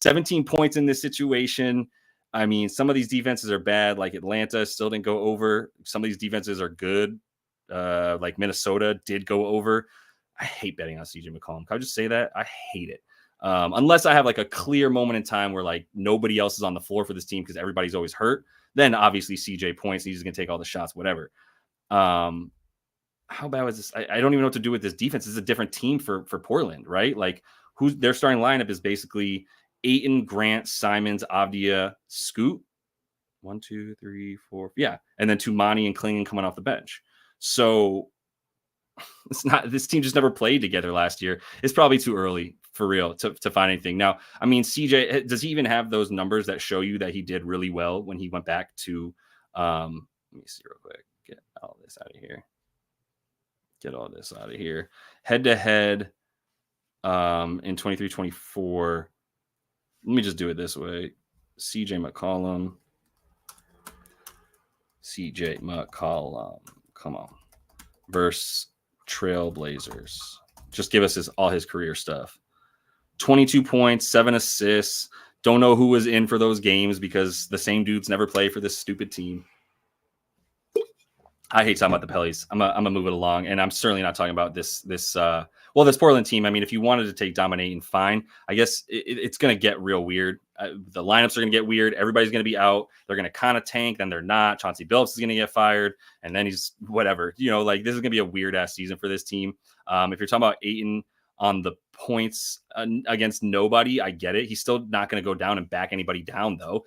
17 points in this situation. I mean, some of these defenses are bad. Like Atlanta still didn't go over. Some of these defenses are good. Like Minnesota did go over. I hate betting on CJ McCollum. Can I just say that? I hate it. Unless I have like a clear moment in time where like nobody else is on the floor for this team because everybody's always hurt, then obviously CJ points. He's going to take all the shots, whatever. How bad was this? I don't even know what to do with this defense. This is a different team for Portland, right? Like their starting lineup is basically Ayton, Grant, Simons, Avdia, Scoot. 1, 2, 3, 4. Yeah. And then Tumani and Cunningham coming off the bench. So this team just never played together last year. It's probably too early for real to find anything. Now, I mean, CJ, does he even have those numbers that show you that he did really well when he went back to, let me see real quick, get all this out of here. Head to head in 23-24. Let me just do it this way. CJ McCollum. Come on. Versus Trailblazers. Just give us all his career stuff. 22 points, 7 assists. Don't know who was in for those games because the same dudes never play for this stupid team. I hate talking about the Pellies. I'm gonna move it along, and I'm certainly not talking about this Portland team. I mean, if you wanted to take dominating, fine. I guess it's gonna get real weird. The lineups are gonna get weird. Everybody's gonna be out. They're gonna kind of tank, then they're not. Chauncey Billups is gonna get fired, and then he's whatever. Like this is gonna be a weird ass season for this team. If you're talking about Ayton on the points against nobody, I get it. He's still not gonna go down and back anybody down though.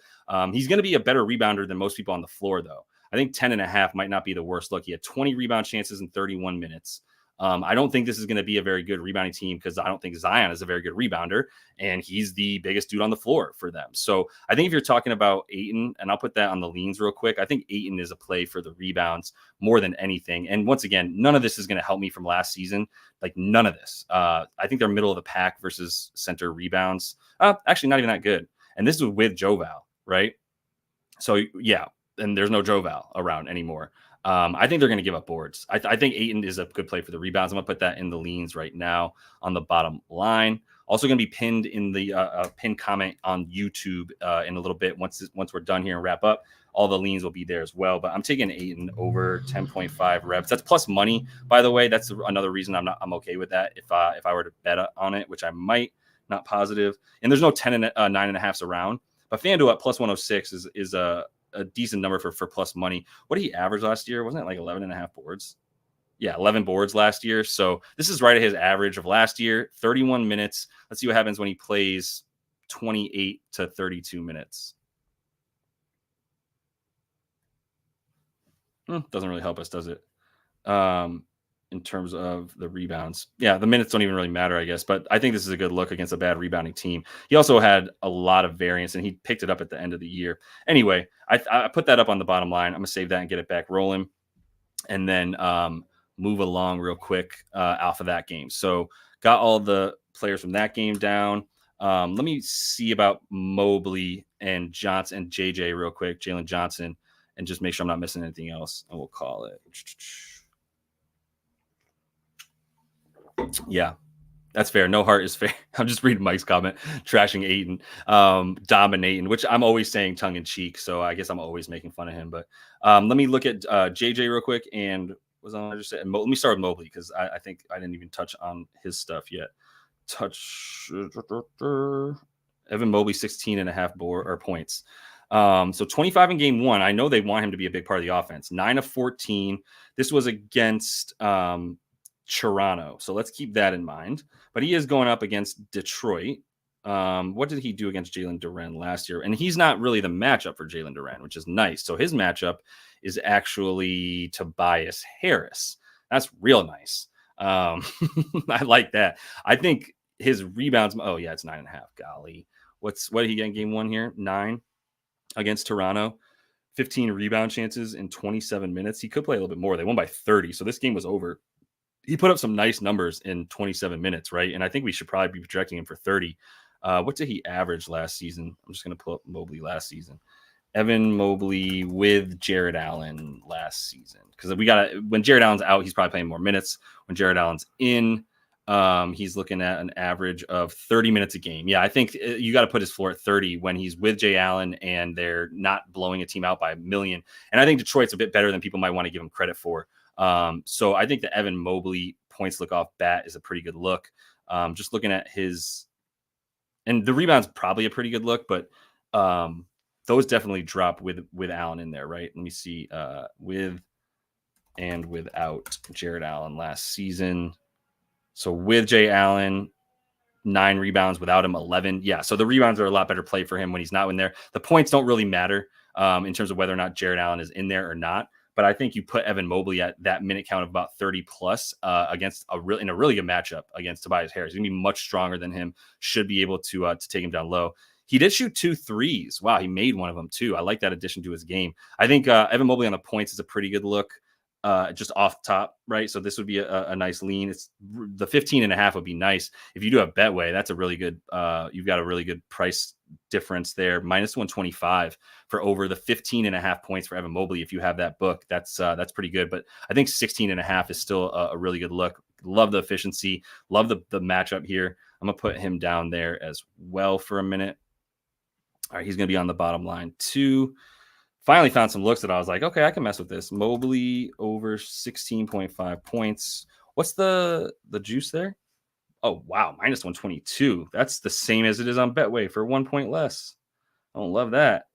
He's gonna be a better rebounder than most people on the floor though. I think 10.5 might not be the worst look. He had 20 rebound chances in 31 minutes. I don't think this is going to be a very good rebounding team because I don't think Zion is a very good rebounder, and he's the biggest dude on the floor for them. So I think if you're talking about Ayton, and I'll put that on the leans real quick, I think Ayton is a play for the rebounds more than anything. And once again, none of this is going to help me from last season. Like none of this. I think they're middle of the pack versus center rebounds. Actually, not even that good. And this is with Joval, right? So yeah. and there's no Joval around anymore. I think they're going to give up boards. I think Ayton is a good play for the rebounds. I'm going to put that in the leans right now on the bottom line. Also going to be pinned in the pinned comment on YouTube in a little bit. Once we're done here and wrap up, all the leans will be there as well. But I'm taking Ayton over 10.5 reps. That's plus money, by the way. That's another reason I'm okay with that. If I were to bet on it, which I might, not positive. And there's no 10 and 9.5s around. But FanDuel at plus 106 is a decent number for plus money. What did he average last year? Wasn't it like 11.5 boards? Yeah, 11 boards last year. So this is right at his average of last year, 31 minutes. Let's see what happens when he plays 28 to 32 minutes. Doesn't really help us, does it? In terms of the rebounds. Yeah, the minutes don't even really matter, I guess. But I think this is a good look against a bad rebounding team. He also had a lot of variance, and he picked it up at the end of the year. Anyway, I put that up on the bottom line. I'm going to save that and get it back rolling. And then move along real quick off of that game. So got all the players from that game down. Let me see about Mobley and Johnson and JJ real quick, Jalen Johnson, and just make sure I'm not missing anything else. And we'll call it. Yeah, that's fair. No heart is fair. I'm just reading Mike's comment, trashing Ayton, dominating, which I'm always saying tongue in cheek. So I guess I'm always making fun of him. But let me look at JJ real quick. And let me start with Mobley because I think I didn't even touch on his stuff yet. Evan Mobley, 16.5 points. So 25 in game one. I know they want him to be a big part of the offense. 9 of 14. This was against Toronto. So let's keep that in mind. But he is going up against Detroit. What did he do against Jalen Duren last year? And he's not really the matchup for Jalen Duren, which is nice. So his matchup is actually Tobias Harris. That's real nice. I like that. I think his rebounds. Oh yeah, it's 9.5. Golly, what did he get in game one here? 9 against Toronto. 15 rebound chances in 27 minutes. He could play a little bit more. They won by 30. So this game was over. He put up some nice numbers in 27 minutes, right? And I think we should probably be projecting him for 30. What did he average last season? I'm just going to pull up Mobley last season. Evan Mobley with Jared Allen last season. Because when Jared Allen's out, he's probably playing more minutes. When Jared Allen's in, he's looking at an average of 30 minutes a game. Yeah, I think you got to put his floor at 30 when he's with Jay Allen and they're not blowing a team out by 1 million. And I think Detroit's a bit better than people might want to give him credit for. So I think the Evan Mobley points look off bat is a pretty good look. Just looking at his, and the rebound's probably a pretty good look, but those definitely drop with Allen in there, right? Let me see with and without Jared Allen last season. So with Jay Allen, 9 rebounds, without him 11. Yeah, so the rebounds are a lot better play for him when he's not in there. The points don't really matter in terms of whether or not Jared Allen is in there or not. But I think you put Evan Mobley at that minute count of about 30 plus against in a really good matchup against Tobias Harris. He's gonna be much stronger than him. Should be able to take him down low. He did shoot 2 threes. Wow, he made one of them too. I like that addition to his game. I think Evan Mobley on the points is a pretty good look. Just off top, right? So this would be a nice lean. It's the 15.5 would be nice. If you do have Betway, that's a really good, you've got a really good price difference there. Minus 125 for over the 15.5 points for Evan Mobley. If you have that book, that's pretty good. But I think 16.5 is still a really good look. Love the efficiency. Love the matchup here. I'm going to put him down there as well for a minute. All right. He's going to be on the bottom line too. Finally found some looks that I was like, okay, I can mess with this. Mobley over 16.5 points. What's the juice there? Oh, wow. Minus 122. That's the same as it is on Betway for 1 point less. I don't love that.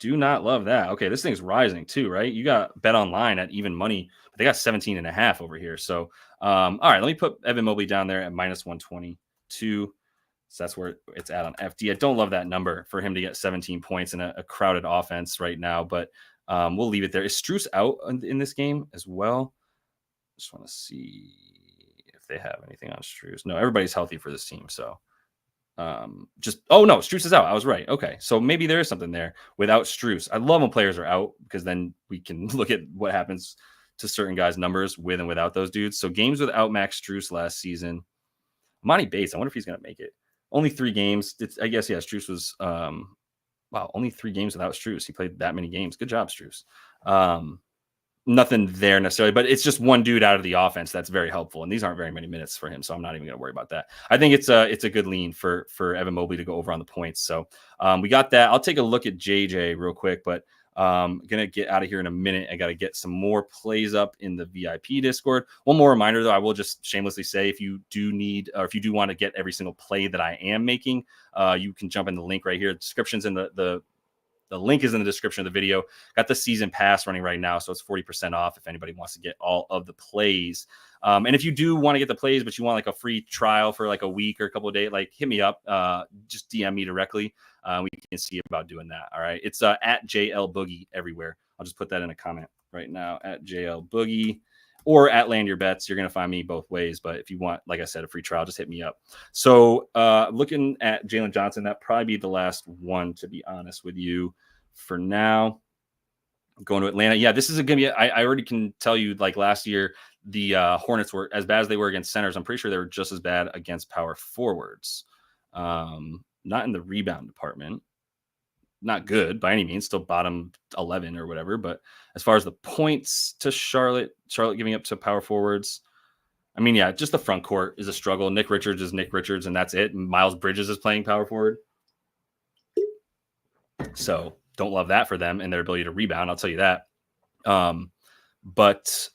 Do not love that. Okay, this thing's rising too, right? You got Bet Online at even money, but they got 17.5 over here. So, all right, let me put Evan Mobley down there at minus 122. So that's where it's at on FD. I don't love that number for him to get 17 points in a crowded offense right now, but we'll leave it there. Is Strus out in this game as well? Just want to see if they have anything on Strus. No, everybody's healthy for this team. So oh no, Strus is out. I was right. Okay. So maybe there is something there without Strus. I love when players are out because then we can look at what happens to certain guys' numbers with and without those dudes. So games without Max Strus last season. Monty Bates, I wonder if he's going to make it. Only 3 games. I guess, yeah, Strus was Wow, only 3 games without Strus. He played that many games. Good job, Strus. Nothing there necessarily, but it's just one dude out of the offense that's very helpful. And these aren't very many minutes for him, so I'm not even going to worry about that. I think it's a good lean for Evan Mobley to go over on the points. So we got that. I'll take a look at JJ real quick, but gonna get out of here in a minute. I got to get some more plays up in the VIP Discord. One more reminder, though, I will just shamelessly say, if you do need, or if you do want to get every single play that I am making, you can jump in the link right here. Descriptions in the link is in the description of the video. Got the season pass running right now, so it's 40% off if anybody wants to get all of the plays. And if you do want to get the plays, but you want like a free trial for like a week or a couple of days, like hit me up. Just DM me directly. We can see about doing that. All right. It's at JL Boogie everywhere. I'll just put that in a comment right now, at JL Boogie or at Land Your Bets. You're going to find me both ways. But if you want, like I said, a free trial, just hit me up. So looking at Jalen Johnson, that'd probably be the last one, to be honest with you for now. Going to Atlanta. Yeah, this is going to be, I already can tell you, like last year, the Hornets were as bad as they were against centers. I'm pretty sure they were just as bad against power forwards. Not in the rebound department. Not good by any means, still bottom 11 or whatever. But as far as the points to Charlotte giving up to power forwards, I mean, yeah, just the front court is a struggle. Nick Richards is Nick Richards, and that's it. Miles Bridges is playing power forward. So don't love that for them and their ability to rebound. I'll tell you that. But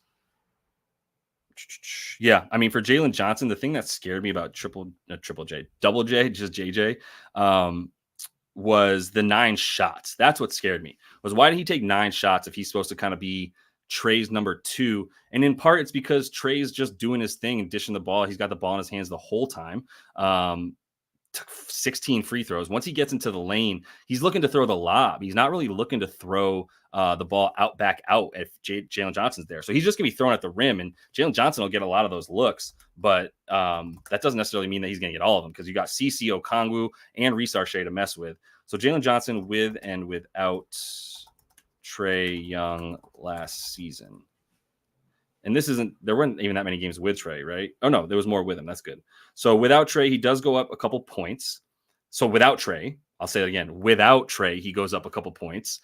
yeah, I mean, for Jalen Johnson, the thing that scared me about double J, just JJ, was the 9 shots. That's what scared me. Was why did he take 9 shots if he's supposed to kind of be Trey's number 2? And in part, it's because Trey's just doing his thing and dishing the ball. He's got the ball in his hands the whole time. Took 16 free throws. Once he gets into the lane, he's looking to throw the lob. He's not really looking to throw the ball back out if Jalen Johnson's there. So he's just going to be thrown at the rim, and Jalen Johnson will get a lot of those looks, but that doesn't necessarily mean that he's going to get all of them because you got CC Okongwu and Reece Shea to mess with. So Jalen Johnson with and without Trae Young last season. And there weren't even that many games with Trae, right? Oh, no, there was more with him. That's good. So without Trae, he does go up a couple points. So without Trae, I'll say it again, without Trae, he goes up a couple points.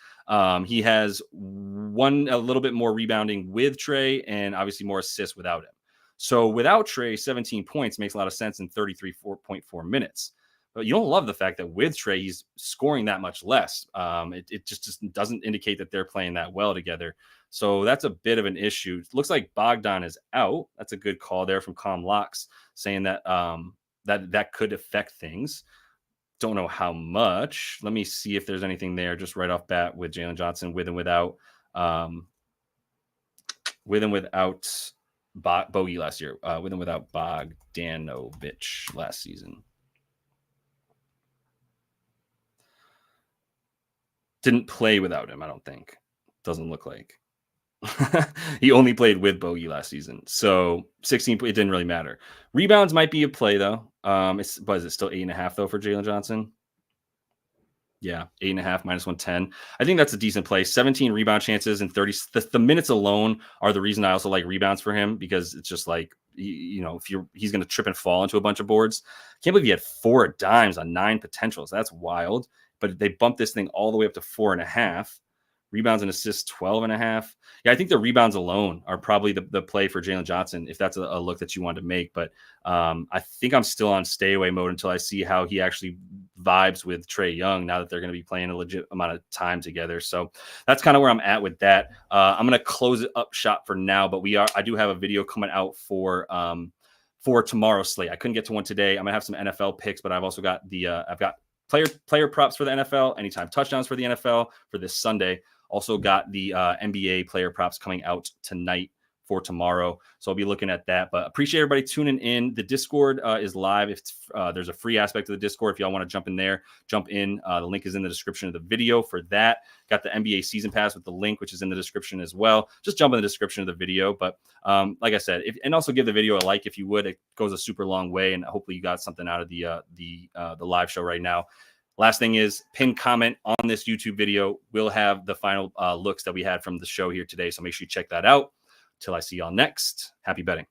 He has a little bit more rebounding with Trae and obviously more assists without him. So without Trae, 17 points makes a lot of sense in 33.4 minutes. But you don't love the fact that with Trae, he's scoring that much less. It just doesn't indicate that they're playing that well together. So that's a bit of an issue. It looks like Bogdan is out. That's a good call there from Calm Locks, saying that that could affect things. Don't know how much. Let me see if there's anything there just right off bat with Jalen Johnson with and without Bogey last year, with and without Bogdanovic last season. Didn't play without him, I don't think. Doesn't look like. He only played with Bogey last season. So 16, it didn't really matter. Rebounds might be a play, though. Is it still 8.5, though, for Jalen Johnson? Yeah, 8.5 minus 110. I think that's a decent play. 17 rebound chances and 30. The minutes alone are the reason I also like rebounds for him, because it's just like, he's going to trip and fall into a bunch of boards. Can't believe he had 4 dimes on 9 potentials. That's wild. But they bumped this thing all the way up to 4.5. Rebounds and assists, 12.5. Yeah, I think the rebounds alone are probably the play for Jalen Johnson, if that's a look that you wanted to make. But I think I'm still on stay away mode until I see how he actually vibes with Trae Young now that they're going to be playing a legit amount of time together. So that's kind of where I'm at with that. I'm going to close it up shop for now, but I do have a video coming out for tomorrow's slate. I couldn't get to one today. I'm going to have some NFL picks, but I've also got I've got player props for the NFL, anytime touchdowns for the NFL for this Sunday. Also got the NBA player props coming out tonight for tomorrow. So I'll be looking at that. But appreciate everybody tuning in. The Discord is live. If there's a free aspect of the Discord, if y'all want to jump in there, jump in. The link is in the description of the video for that. Got the NBA season pass with the link, which is in the description as well. Just jump in the description of the video. But like I said, and also give the video a like if you would. It goes a super long way, and hopefully you got something out of the live show right now. Last thing is, pin comment on this YouTube video. We'll have the final looks that we had from the show here today. So make sure you check that out. Till I see y'all next. Happy betting.